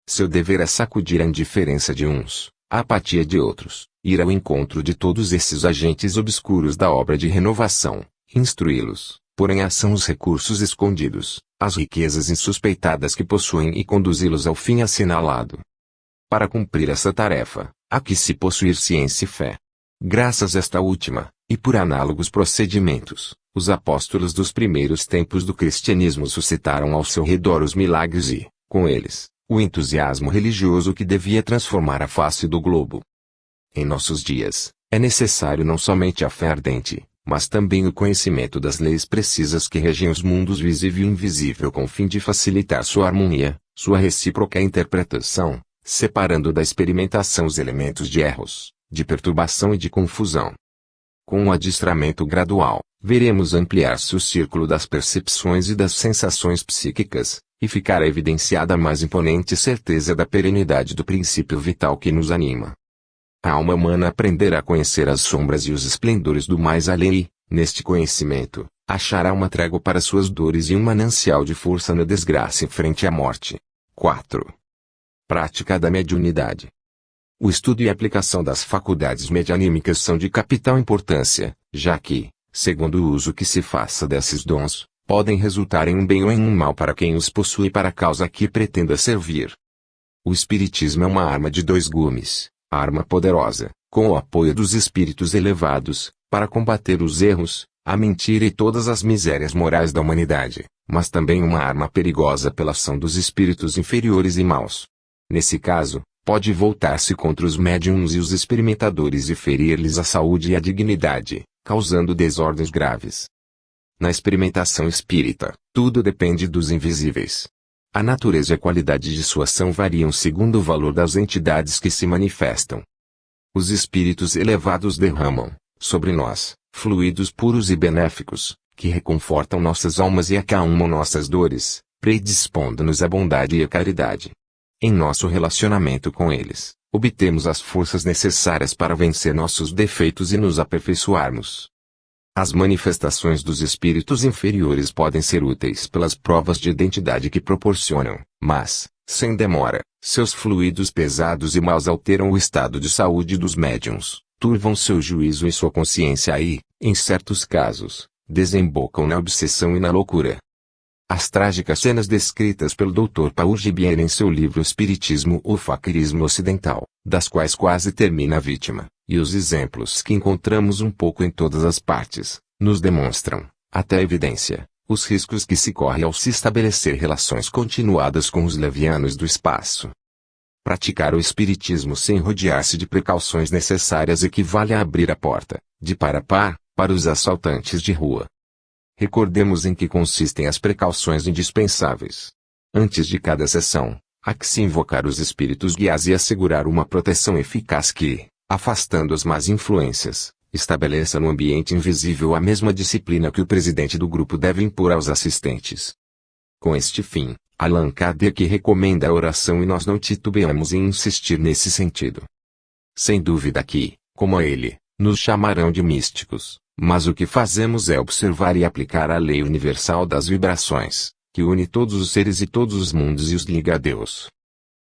Seu dever é sacudir a indiferença de uns, a apatia de outros, ir ao encontro de todos esses agentes obscuros da obra de renovação, instruí-los, pôr em ação os recursos escondidos, as riquezas insuspeitadas que possuem e conduzi-los ao fim assinalado. Para cumprir essa tarefa, há que se possuir ciência e fé. Graças a esta última, e por análogos procedimentos, os apóstolos dos primeiros tempos do cristianismo suscitaram ao seu redor os milagres e, com eles, o entusiasmo religioso que devia transformar a face do globo. Em nossos dias, é necessário não somente a fé ardente, mas também o conhecimento das leis precisas que regem os mundos visível e invisível com o fim de facilitar sua harmonia, sua recíproca interpretação, separando da experimentação os elementos de erros, de perturbação e de confusão. Com um adestramento gradual, veremos ampliar-se o círculo das percepções e das sensações psíquicas, e ficar evidenciada a mais imponente certeza da perenidade do princípio vital que nos anima. A alma humana aprenderá a conhecer as sombras e os esplendores do mais além e, neste conhecimento, achará uma trégua para suas dores e um manancial de força na desgraça em frente à morte. 4. Prática da mediunidade. O estudo e a aplicação das faculdades medianímicas são de capital importância, já que, segundo o uso que se faça desses dons, podem resultar em um bem ou em um mal para quem os possui e para a causa que pretenda servir. O espiritismo é uma arma de dois gumes, arma poderosa, com o apoio dos espíritos elevados, para combater os erros, a mentira e todas as misérias morais da humanidade, mas também uma arma perigosa pela ação dos espíritos inferiores e maus. Nesse caso, pode voltar-se contra os médiuns e os experimentadores e ferir-lhes a saúde e a dignidade, causando desordens graves. Na experimentação espírita, tudo depende dos invisíveis. A natureza e a qualidade de sua ação variam segundo o valor das entidades que se manifestam. Os espíritos elevados derramam, sobre nós, fluidos puros e benéficos, que reconfortam nossas almas e acalmam nossas dores, predispondo-nos à bondade e à caridade. Em nosso relacionamento com eles, obtemos as forças necessárias para vencer nossos defeitos e nos aperfeiçoarmos. As manifestações dos espíritos inferiores podem ser úteis pelas provas de identidade que proporcionam, mas, sem demora, seus fluidos pesados e maus alteram o estado de saúde dos médiuns, turvam seu juízo e sua consciência e, em certos casos, desembocam na obsessão e na loucura. As trágicas cenas descritas pelo Dr. Paul Gibier em seu livro Espiritismo ou Faquirismo Ocidental, das quais quase termina a vítima, e os exemplos que encontramos um pouco em todas as partes, nos demonstram, até a evidência, os riscos que se corre ao se estabelecer relações continuadas com os levianos do espaço. Praticar o espiritismo sem rodear-se de precauções necessárias equivale a abrir a porta, de par a par, para os assaltantes de rua. Recordemos em que consistem as precauções indispensáveis. Antes de cada sessão, há que se invocar os espíritos guias e assegurar uma proteção eficaz que, afastando as más influências, estabeleça no ambiente invisível a mesma disciplina que o presidente do grupo deve impor aos assistentes. Com este fim, Allan Kardec recomenda a oração e nós não titubeamos em insistir nesse sentido. Sem dúvida que, como a ele, nos chamarão de místicos. Mas o que fazemos é observar e aplicar a lei universal das vibrações, que une todos os seres e todos os mundos e os liga a Deus.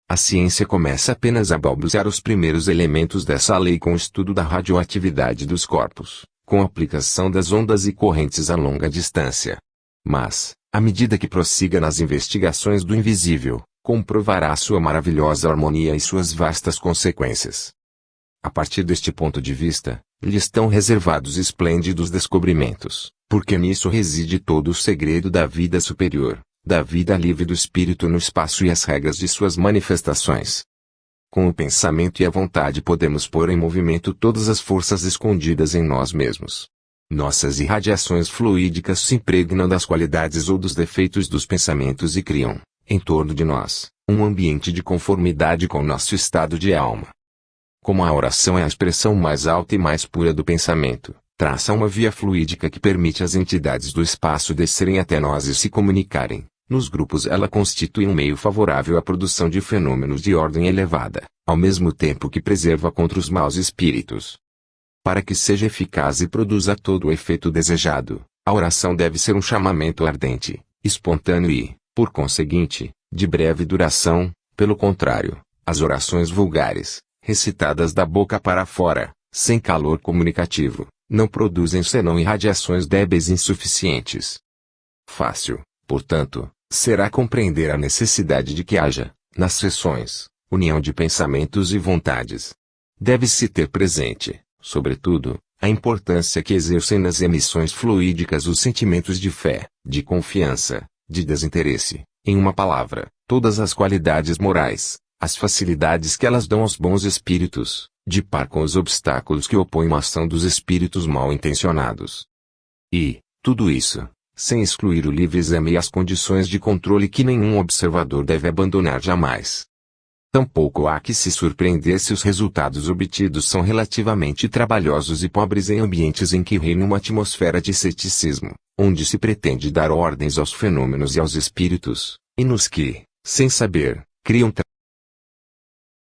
A ciência começa apenas a balbuciar os primeiros elementos dessa lei com o estudo da radioatividade dos corpos, com a aplicação das ondas e correntes a longa distância. Mas, à medida que prossiga nas investigações do invisível, comprovará sua maravilhosa harmonia e suas vastas consequências. A partir deste ponto de vista, lhe estão reservados esplêndidos descobrimentos, porque nisso reside todo o segredo da vida superior, da vida livre do espírito no espaço e as regras de suas manifestações. Com o pensamento e a vontade podemos pôr em movimento todas as forças escondidas em nós mesmos. Nossas irradiações fluídicas se impregnam das qualidades ou dos defeitos dos pensamentos e criam, em torno de nós, um ambiente de conformidade com nosso estado de alma. Como a oração é a expressão mais alta e mais pura do pensamento, traça uma via fluídica que permite às entidades do espaço descerem até nós e se comunicarem. Nos grupos ela constitui um meio favorável à produção de fenômenos de ordem elevada, ao mesmo tempo que preserva contra os maus espíritos. Para que seja eficaz e produza todo o efeito desejado, a oração deve ser um chamamento ardente, espontâneo e, por conseguinte, de breve duração. Pelo contrário, as orações vulgares, recitadas da boca para fora, sem calor comunicativo, não produzem senão irradiações débeis e insuficientes. Fácil, portanto, será compreender a necessidade de que haja, nas sessões, união de pensamentos e vontades. Deve-se ter presente, sobretudo, a importância que exercem nas emissões fluídicas os sentimentos de fé, de confiança, de desinteresse, em uma palavra, todas as qualidades morais, as facilidades que elas dão aos bons espíritos, de par com os obstáculos que opõem a ação dos espíritos mal intencionados. E, tudo isso, sem excluir o livre exame e as condições de controle que nenhum observador deve abandonar jamais. Tampouco há que se surpreender se os resultados obtidos são relativamente trabalhosos e pobres em ambientes em que reina uma atmosfera de ceticismo, onde se pretende dar ordens aos fenômenos e aos espíritos, e nos que, sem saber, criam